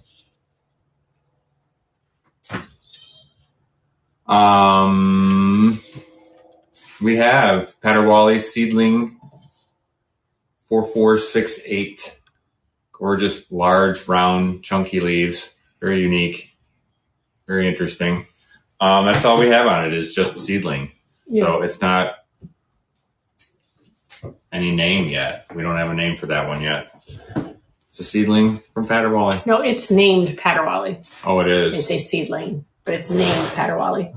We have Padawalle Seedling 4468. Gorgeous, large, round, chunky leaves. Very unique. Very interesting. That's all we have on it is just seedling. Yeah. So it's not any name yet. We don't have a name for that one yet. It's a seedling from Padawalle.
No, it's named Padawalle.
Oh, it is.
It's a seedling, but it's named Padawalle.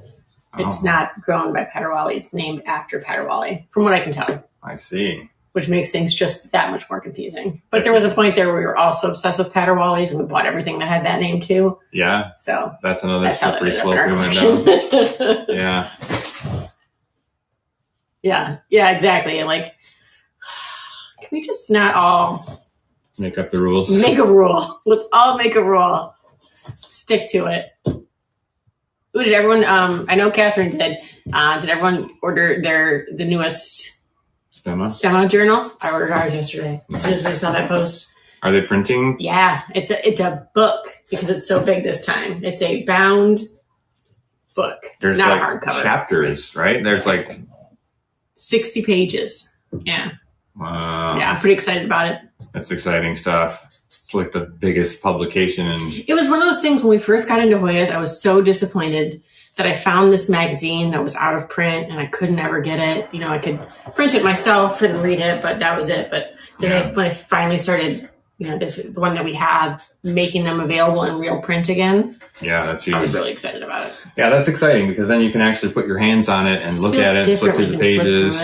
It's not grown by Padawalle. It's named after Padawalle, from what I can tell.
I see.
Which makes things just that much more confusing. But there was a point there where we were also obsessed with Padawalle, and we bought everything that had that name too.
Yeah.
So
that's another slippery slope we went down. Yeah.
Yeah, exactly. And like, can we just not all
make up the rules?
Make a rule. Let's all make a rule. Stick to it. Ooh, did everyone? I know Catherine did. Did everyone order the newest Stemma journal? I ordered ours yesterday. As soon as I saw that post.
Are they printing?
Yeah, it's a book because it's so big this time. It's a bound book.
There's
not
like
a hardcover.
Chapters, right? There's like
60 pages. Yeah.
Wow.
Yeah, I'm pretty excited about it.
That's exciting stuff. It's like the biggest publication.
It was one of those things when we first got into Hoyas, I was so disappointed that I found this magazine that was out of print and I couldn't ever get it. You know, I could print it myself and read it, but that was it. But then when I finally started, you know, the one that we have, making them available in real print again.
Yeah, that's huge.
I was really excited about it.
Yeah, that's exciting because then you can actually put your hands on it and look at it, flip through the pages.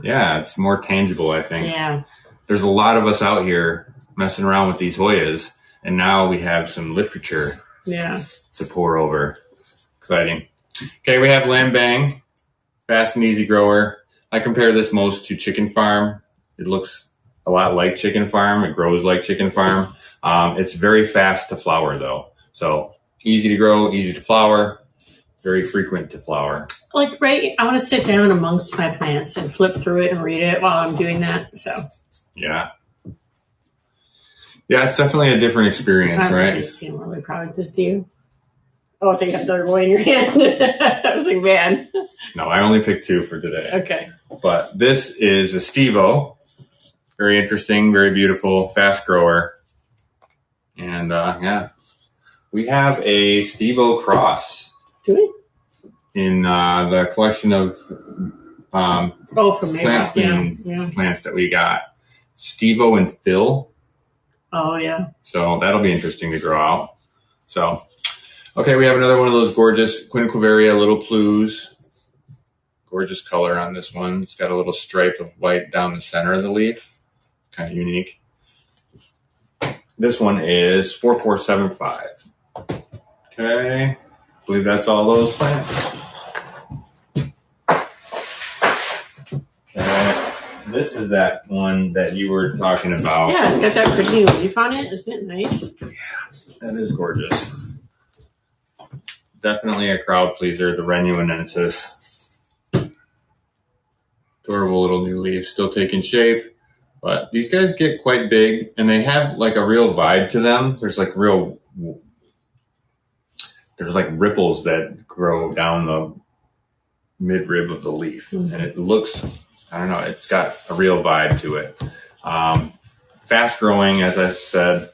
Yeah, it's more tangible, I think.
Yeah.
There's a lot of us out here messing around with these Hoyas, and now we have some literature to pour over. Exciting. Okay, we have Lambang, fast and easy grower. I compare this most to Chicken Farm. It looks a lot like Chicken Farm. It grows like Chicken Farm. It's very fast to flower, though. So easy to grow, easy to flower, very frequent to flower.
Like, right, I want to sit down amongst my plants and flip through it and read it while I'm doing that. So yeah.
Yeah, it's definitely a different experience, right?
I've seen more of product this to you. Oh, I think I have another boy in your hand. I was like, man.
No, I only picked two for today.
Okay.
But this is a Stevo. Very interesting, very beautiful, fast grower. And yeah, we have a Stevo cross.
Do we?
In the collection of
from
plants that we got. Stevo and Phil.
Oh, yeah.
So that'll be interesting to grow out. So, okay, we have another one of those gorgeous Quinquevaria little plues. Gorgeous color on this one. It's got a little stripe of white down the center of the leaf. Kind of unique. This one is 4475. Okay. I believe that's all those plants. Okay. This is that one that you were talking about.
Yeah, it's got that pretty leaf on it. Isn't it nice?
Yeah, that is gorgeous. Definitely a crowd pleaser, the Renuensis. Adorable little new leaves, still taking shape. But these guys get quite big, and they have like a real vibe to them. There's like ripples that grow down the midrib of the leaf. Mm-hmm. And it looks, I don't know, it's got a real vibe to it. Fast growing, as I said.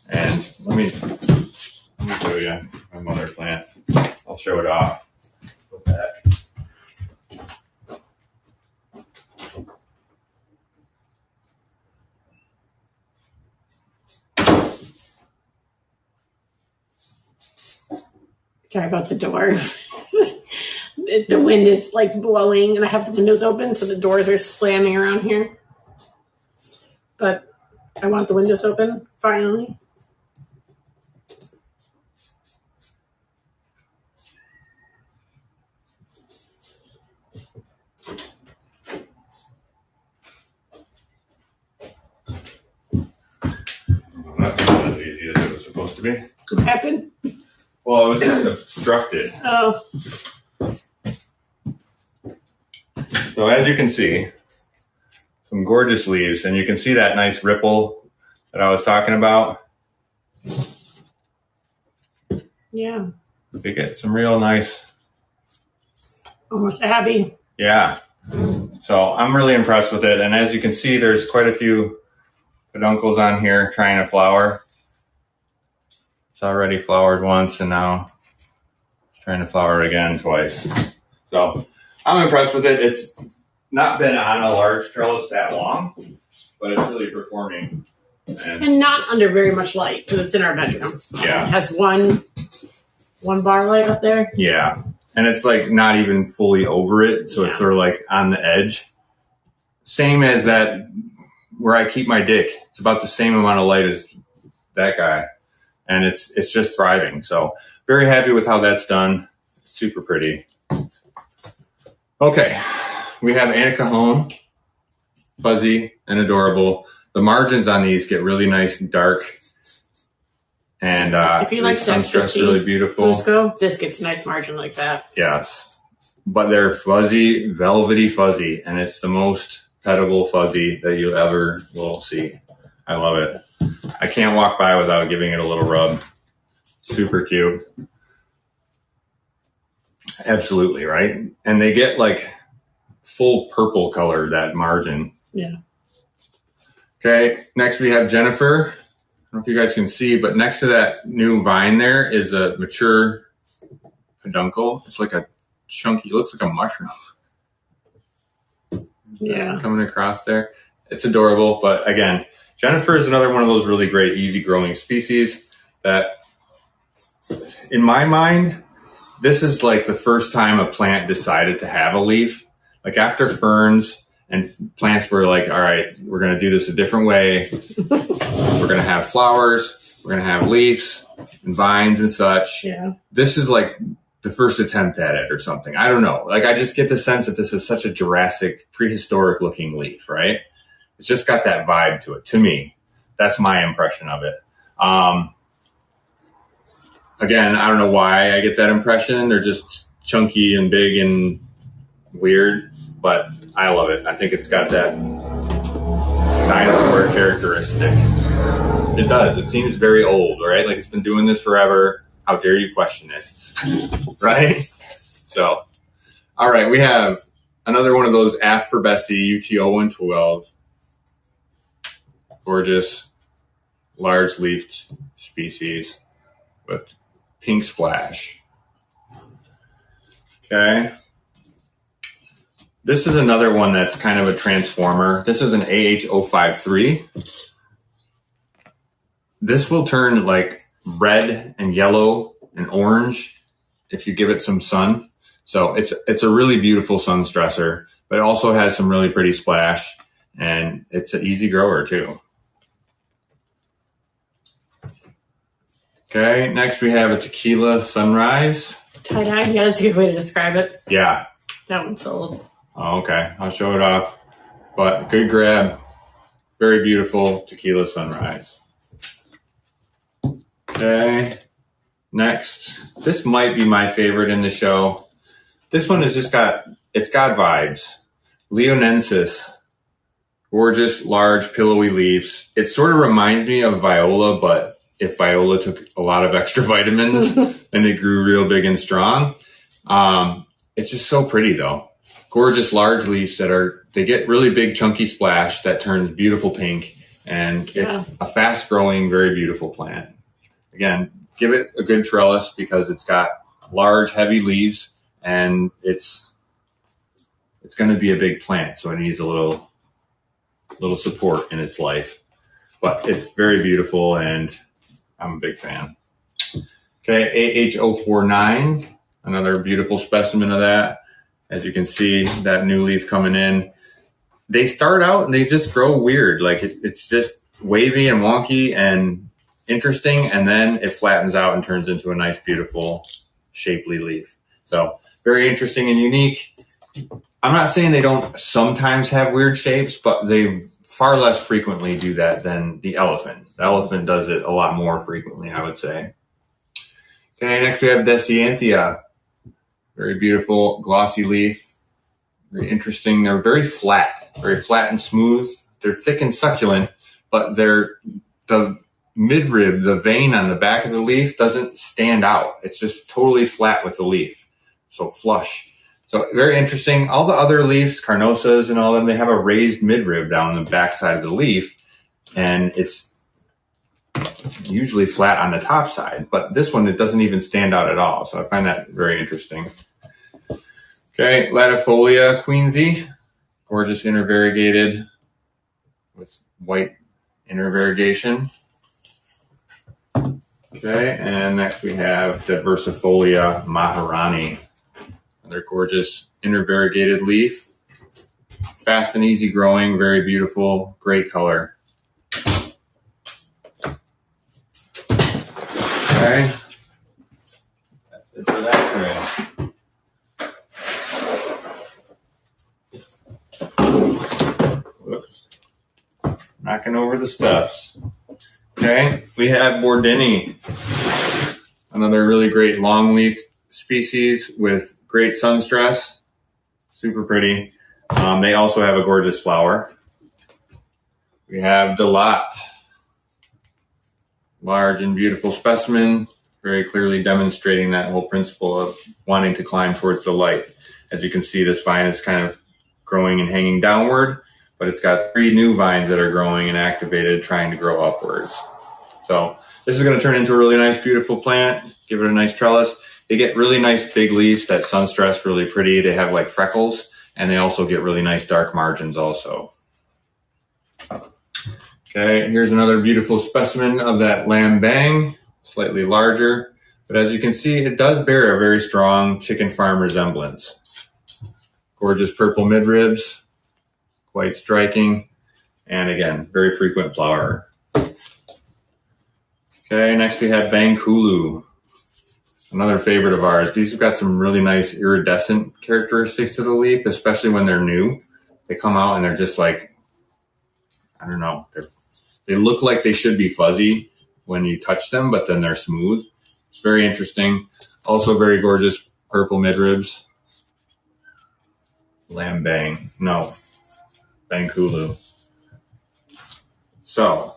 And let me show you my mother plant. I'll show it off. Go back.
Sorry about the door. The wind is like blowing and I have the windows open, so the doors are slamming around here. But I want the windows open, finally.
That's not as easy as it was supposed to be.
What happened?
Well, it was just obstructed.
Oh.
So as you can see, some gorgeous leaves, and you can see that nice ripple that I was talking about.
Yeah.
They get some real nice
Almost Abby.
Yeah. So I'm really impressed with it. And as you can see, there's quite a few peduncles on here trying to flower. It's already flowered once, and now it's trying to flower again twice. So I'm impressed with it. It's not been on a large trellis that long, but it's really performing.
And not under very much light because it's in our bedroom.
Yeah.
It has one bar light up there.
Yeah. And it's like not even fully over it. So it's sort of like on the edge. Same as that where I keep my dick. It's about the same amount of light as that guy. And it's just thriving. So very happy with how that's done. Super pretty. Okay. We have Annika home. Fuzzy and adorable. The margins on these get really nice and dark. And
if you like
sunstress really beautiful.
Fusco, this gets a nice margin like that.
Yes. But they're fuzzy, velvety fuzzy, and it's the most petable fuzzy that you ever will see. I love it. I can't walk by without giving it a little rub. Super cute. Absolutely, right? And they get like full purple color, that margin.
Yeah.
Okay, next we have Jennifer. I don't know if you guys can see, but next to that new vine there is a mature peduncle. It's like a chunky, it looks like a mushroom.
Yeah.
Coming across there. It's adorable, but again, Jennifer is another one of those really great, easy growing species that, in my mind, this is like the first time a plant decided to have a leaf. Like after ferns and plants were like, all right, we're going to do this a different way. We're going to have flowers. We're going to have leaves and vines and such.
Yeah.
This is like the first attempt at it or something. I don't know. Like I just get the sense that this is such a Jurassic, prehistoric looking leaf, right? It's just got that vibe to it. To me, that's my impression of it. Again, I don't know why I get that impression. They're just chunky and big and weird, but I love it. I think it's got that dinosaur characteristic. It does. It seems very old, right? Like it's been doing this forever. How dare you question it, right? So, all right, we have another one of those Af for Bessie UT0112. Gorgeous, large-leafed species with pink splash. Okay. This is another one that's kind of a transformer. This is an AH053. This will turn like red and yellow and orange if you give it some sun. So it's a really beautiful sun stressor, but it also has some really pretty splash, and it's an easy grower too. Okay, next we have a Tequila Sunrise.
Tie-dye? Yeah, that's a good way to describe it.
Yeah.
That one's sold.
Oh, okay, I'll show it off. But good grab. Very beautiful Tequila Sunrise. Okay, next. This might be my favorite in the show. This one has just it's got vibes. Leonensis. Gorgeous, large, pillowy leaves. It sort of reminds me of Viola, but if Viola took a lot of extra vitamins and it grew real big and strong. It's just so pretty though. Gorgeous large leaves they get really big chunky splash that turns beautiful pink, and it's a fast growing, very beautiful plant. Again, give it a good trellis because it's got large, heavy leaves, and it's going to be a big plant. So it needs a little support in its life, but it's very beautiful and I'm a big fan. Okay, AH049, another beautiful specimen of that. As you can see, that new leaf coming in. They start out and they just grow weird. Like it's just wavy and wonky and interesting, and then it flattens out and turns into a nice, beautiful, shapely leaf. So very interesting and unique. I'm not saying they don't sometimes have weird shapes, but they far less frequently do that than the elephant. The elephant does it a lot more frequently, I would say. Okay, next we have Decianthia. Very beautiful, glossy leaf. Very interesting. They're very flat and smooth. They're thick and succulent, but the midrib, the vein on the back of the leaf doesn't stand out. It's just totally flat with the leaf. So flush. So very interesting. All the other leaves, carnosas and all of them, they have a raised midrib down the back side of the leaf, and it's usually flat on the top side. But this one, it doesn't even stand out at all. So I find that very interesting. Okay, Latifolia queensy, gorgeous intervariegated with white intervariegation. Okay, and next we have Diversifolia Maharani. Another gorgeous intervariegated leaf. Fast and easy growing, very beautiful, great color. Okay, that's it for that tray. Whoops. Knocking over the stuffs. Okay, we have Bordini, another really great longleaf species with great sun stress, super pretty. They also have a gorgeous flower. We have Delat, large and beautiful specimen, very clearly demonstrating that whole principle of wanting to climb towards the light. As you can see, this vine is kind of growing and hanging downward, but it's got 3 new vines that are growing and activated, trying to grow upwards. So this is going to turn into a really nice, beautiful plant. Give it a nice trellis. They get really nice big leaves that sun stress really pretty. They have like freckles, and they also get really nice dark margins also. Okay, here's another beautiful specimen of that lambang, slightly larger. But as you can see, it does bear a very strong chicken farm resemblance. Gorgeous purple midribs, quite striking, and again, very frequent flower. Okay, next we have Bangkulu, another favorite of ours. These have got some really nice iridescent characteristics to the leaf, especially when they're new. They come out and they're just like, I don't know, they look like they should be fuzzy when you touch them, but then they're smooth. It's very interesting. Also very gorgeous purple midribs. Lambang, no, Bangkulu. So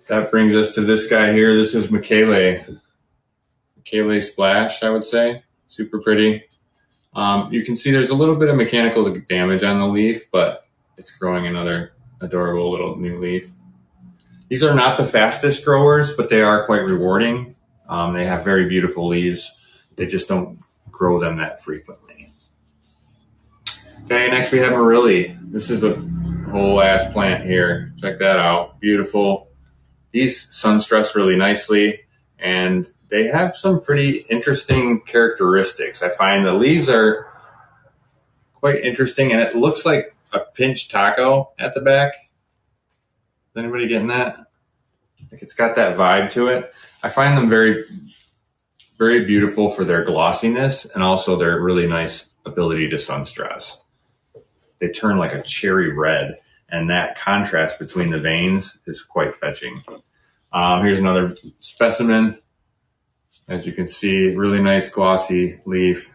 that brings us to this guy here. This is Michele Splash, I would say. Super pretty. You can see there's a little bit of mechanical damage on the leaf, but it's growing another adorable little new leaf. These are not the fastest growers, but they are quite rewarding. They have very beautiful leaves. They just don't grow them that frequently. Okay, next we have Marilli. This is a whole ass plant here. Check that out. Beautiful. These sun stress really nicely, and they have some pretty interesting characteristics. I find the leaves are quite interesting, and it looks like a pinched taco at the back. Is anybody getting that? Like it's got that vibe to it. I find them very, very beautiful for their glossiness and also their really nice ability to sun stress. They turn like a cherry red, and that contrast between the veins is quite fetching. Here's another specimen. As you can see, really nice glossy leaf.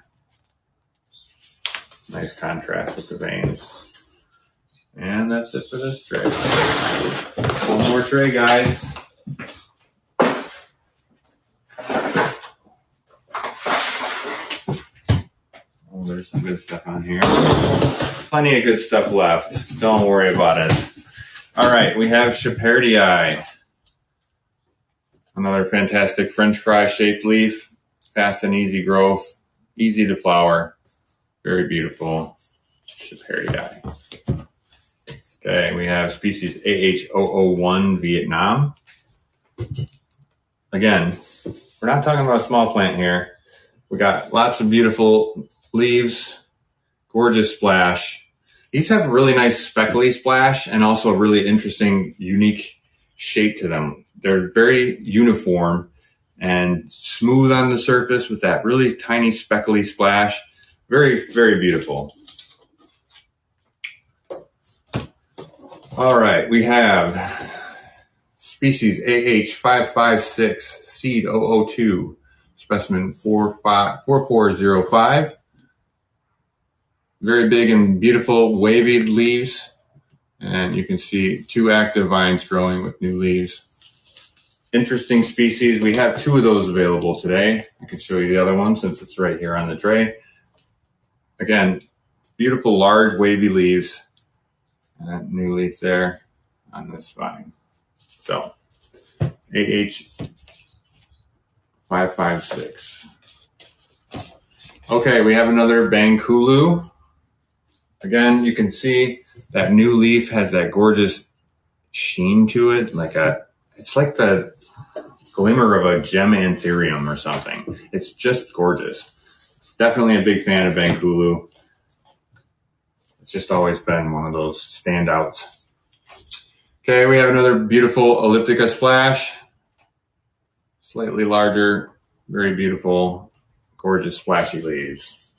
Nice contrast with the veins. And that's it for this tray. One more tray, guys. Oh, there's some good stuff on here. Plenty of good stuff left. Don't worry about it. All right, we have Shepardii. Another fantastic French fry shaped leaf. Fast and easy growth. Easy to flower. Very beautiful. Shepardii. Okay, we have species AH001 Vietnam. Again, we're not talking about a small plant here. We got lots of beautiful leaves, gorgeous splash. These have really nice speckly splash and also a really interesting, unique shape to them. They're very uniform and smooth on the surface with that really tiny speckly splash. Very, very beautiful. All right, we have species AH556 seed 002, specimen 4405. Very big and beautiful wavy leaves, and you can see 2 active vines growing with new leaves. Interesting species. We have 2 of those available today. I can show you the other one since it's right here on the tray. again, beautiful, large, wavy leaves. And that new leaf there on this vine. So, AH556. Okay, we have another Bangkulu. Again, you can see that new leaf has that gorgeous sheen to it, it's like the glimmer of a gem anthurium or something. It's just gorgeous. Definitely a big fan of Bangkulu. It's just always been one of those standouts. Okay, we have another beautiful Elliptica splash. Slightly larger, very beautiful, gorgeous splashy leaves.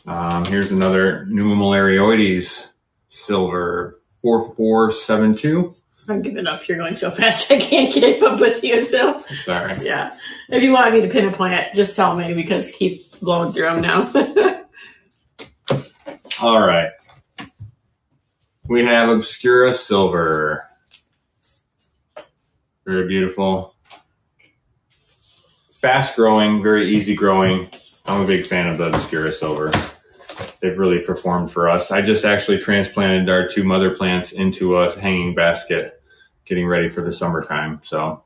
Here's another Numalarioides silver 4472.
I'm giving up. You're going so fast. I can't keep up with you. So
Sorry.
yeah. If you want me to pin a plant, just tell me because he's blowing through them now.
All right. We have Obscura silver. Very beautiful. Fast growing, very easy growing. I'm a big fan of the Obscura silver. They've really performed for us. I just actually transplanted our 2 mother plants into a hanging basket, getting ready for the summertime. So,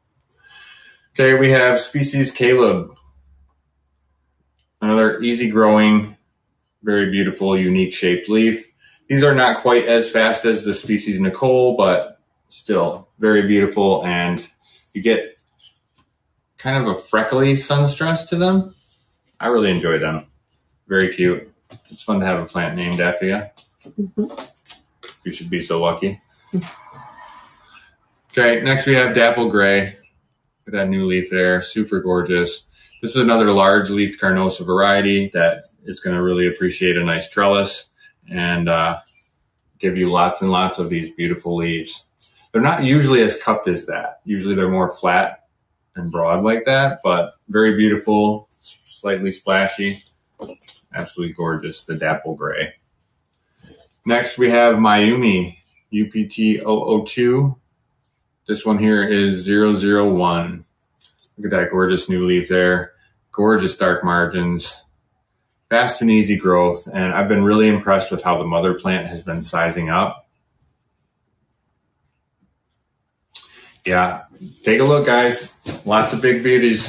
okay, we have species Caleb. Another easy growing, very beautiful, unique shaped leaf. These are not quite as fast as the species Nicole, but still very beautiful. And you get kind of a freckly sunstress to them. I really enjoy them. Very cute. It's fun to have a plant named after you. Mm-hmm. You should be so lucky. Okay, next we have Dapple Gray. Look at that new leaf there. Super gorgeous. This is another large leafed carnosa variety that is going to really appreciate a nice trellis and give you lots and lots of these beautiful leaves. They're not usually as cupped as that. Usually they're more flat and broad like that, but very beautiful, slightly splashy. Absolutely gorgeous, the Dapple Gray. Next, we have Mayumi UPT002. This one here is 001. Look at that gorgeous new leaf there. Gorgeous dark margins. Fast and easy growth. And I've been really impressed with how the mother plant has been sizing up. Yeah, take a look, guys. Lots of big beauties.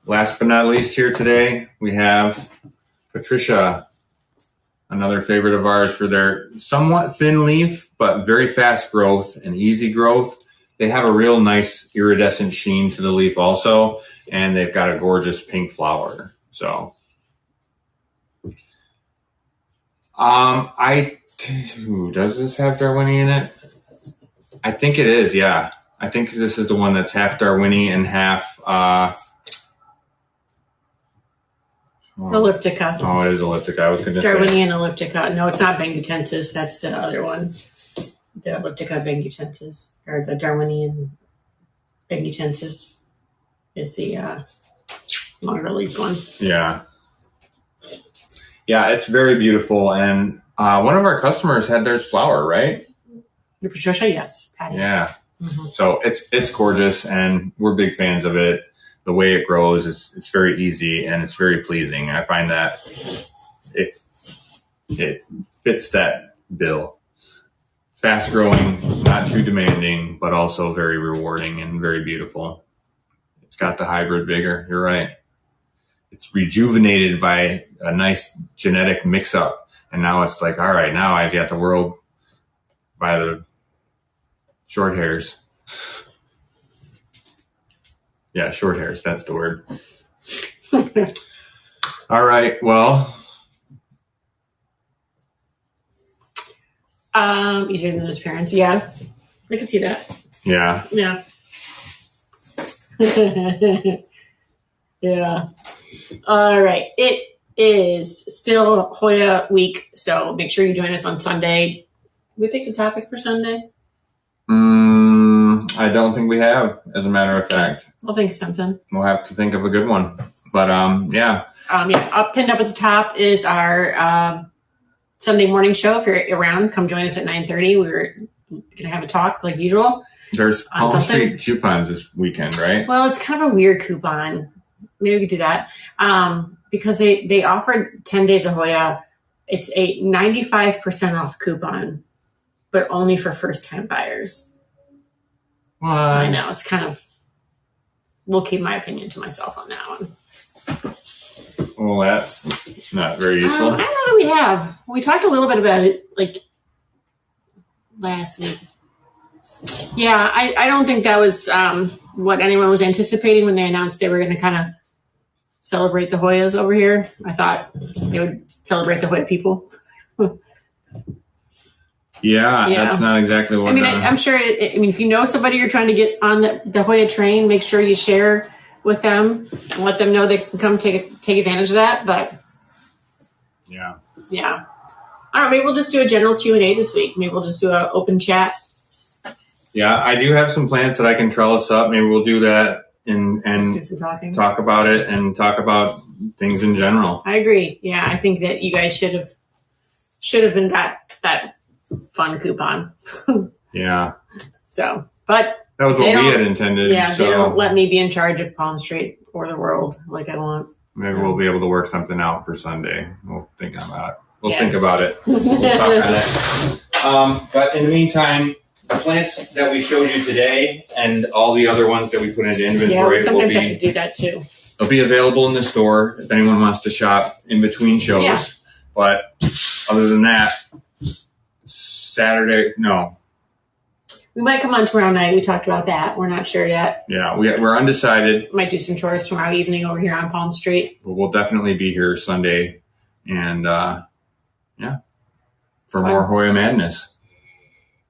Last but not least here today, we have Patricia, another favorite of ours for their somewhat thin leaf, but very fast growth and easy growth. They have a real nice iridescent sheen to the leaf also, and they've got a gorgeous pink flower. So, does this have Darwini in it? I think it is, yeah. I think this is the one that's half Darwini and half,
Elliptica.
Oh, it is Elliptica. I was going to say
Darwinian Elliptica. No, it's not Bangutensis. That's the other one. The Elliptica Bangutensis, or the Darwinian Bangutensis, is the longer leaf one.
Yeah. Yeah, it's very beautiful. And one of our customers had theirs flower, right?
Your Patricia, yes. Patty.
Yeah. Mm-hmm. So it's gorgeous, and we're big fans of it. The way it grows, it's very easy and it's very pleasing. I find that it fits that bill. Fast growing, not too demanding, but also very rewarding and very beautiful. It's got the hybrid vigor. You're right. It's rejuvenated by a nice genetic mix-up, and now it's like, all right, now I've got the world by the short hairs. Yeah, short hairs. That's the word. All right. Well,
easier than his parents. Yeah, I can see that.
Yeah.
Yeah. Yeah. All right. It is still Hoya week, so make sure you join us on Sunday. We picked a topic for Sunday.
I don't think we have, as a matter of fact.
We'll think of something.
We'll have to think of a good one. But, yeah.
Up pinned up at the top is our Sunday morning show. If you're around, come join us at 9:30. We're going to have a talk like usual.
There's Palm Street coupons this weekend, right?
Well, it's kind of a weird coupon. maybe we could do that. Because they offered 10 days of Hoya. It's a 95% off coupon, but only for first-time buyers.
What?
I know, it's kind of, we'll keep my opinion to myself on that one.
Well, that's not very useful.
I don't know that we have. We talked a little bit about it, like, last week. Yeah, I don't think that was what anyone was anticipating when they announced they were going to kind of celebrate the Hoyas over here. I thought they would celebrate the Hoya people.
Yeah, that's not exactly what.
I mean, I'm sure. If you know somebody you're trying to get on the Hoya train, make sure you share with them and let them know they can come take advantage of that. But
yeah,
I don't know. Maybe we'll just do a general Q&A this week. Maybe we'll just do an open chat.
Yeah, I do have some plants that I can trellis up. Maybe we'll do that and
do some talking.
Talk about it and talk about things in general.
I agree. Yeah, I think that you guys should have been that fun coupon.
Yeah.
So, but
that was what we had intended.
Yeah,
so
they don't let me be in charge of Palm Street or the world like I want.
Maybe we'll be able to work something out for Sunday. We'll think about it. We'll talk on it. But in the meantime, the plants that we showed you today and all the other ones that we put into inventory
we sometimes have to do that too.
They'll be available in the store if anyone wants to shop in between shows.
Yeah.
But other than that, Saturday, no.
We might come on tomorrow night. We talked about that. We're not sure yet.
Yeah, we're undecided.
Might do some chores tomorrow evening over here on Palm Street.
But we'll definitely be here Sunday. And, for more Hoya madness.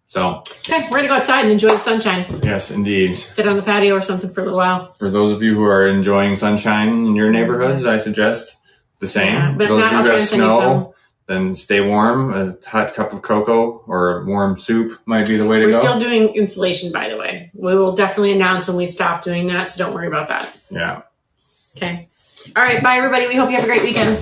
So.
Okay, we're going to go outside and enjoy the sunshine.
Yes, indeed.
Sit on the patio or something for a little while.
For those of you who are enjoying sunshine in your neighborhoods, I suggest the same.
Yeah, but
those
if not,
of
I'll
you
try
who
and
have
send you
snow, then stay warm. A hot cup of cocoa or a warm soup might be the way to go.
We're still doing insulation, by the way. We will definitely announce when we stop doing that, so don't worry about that.
Yeah.
Okay. All right, bye, everybody. We hope you have a great weekend.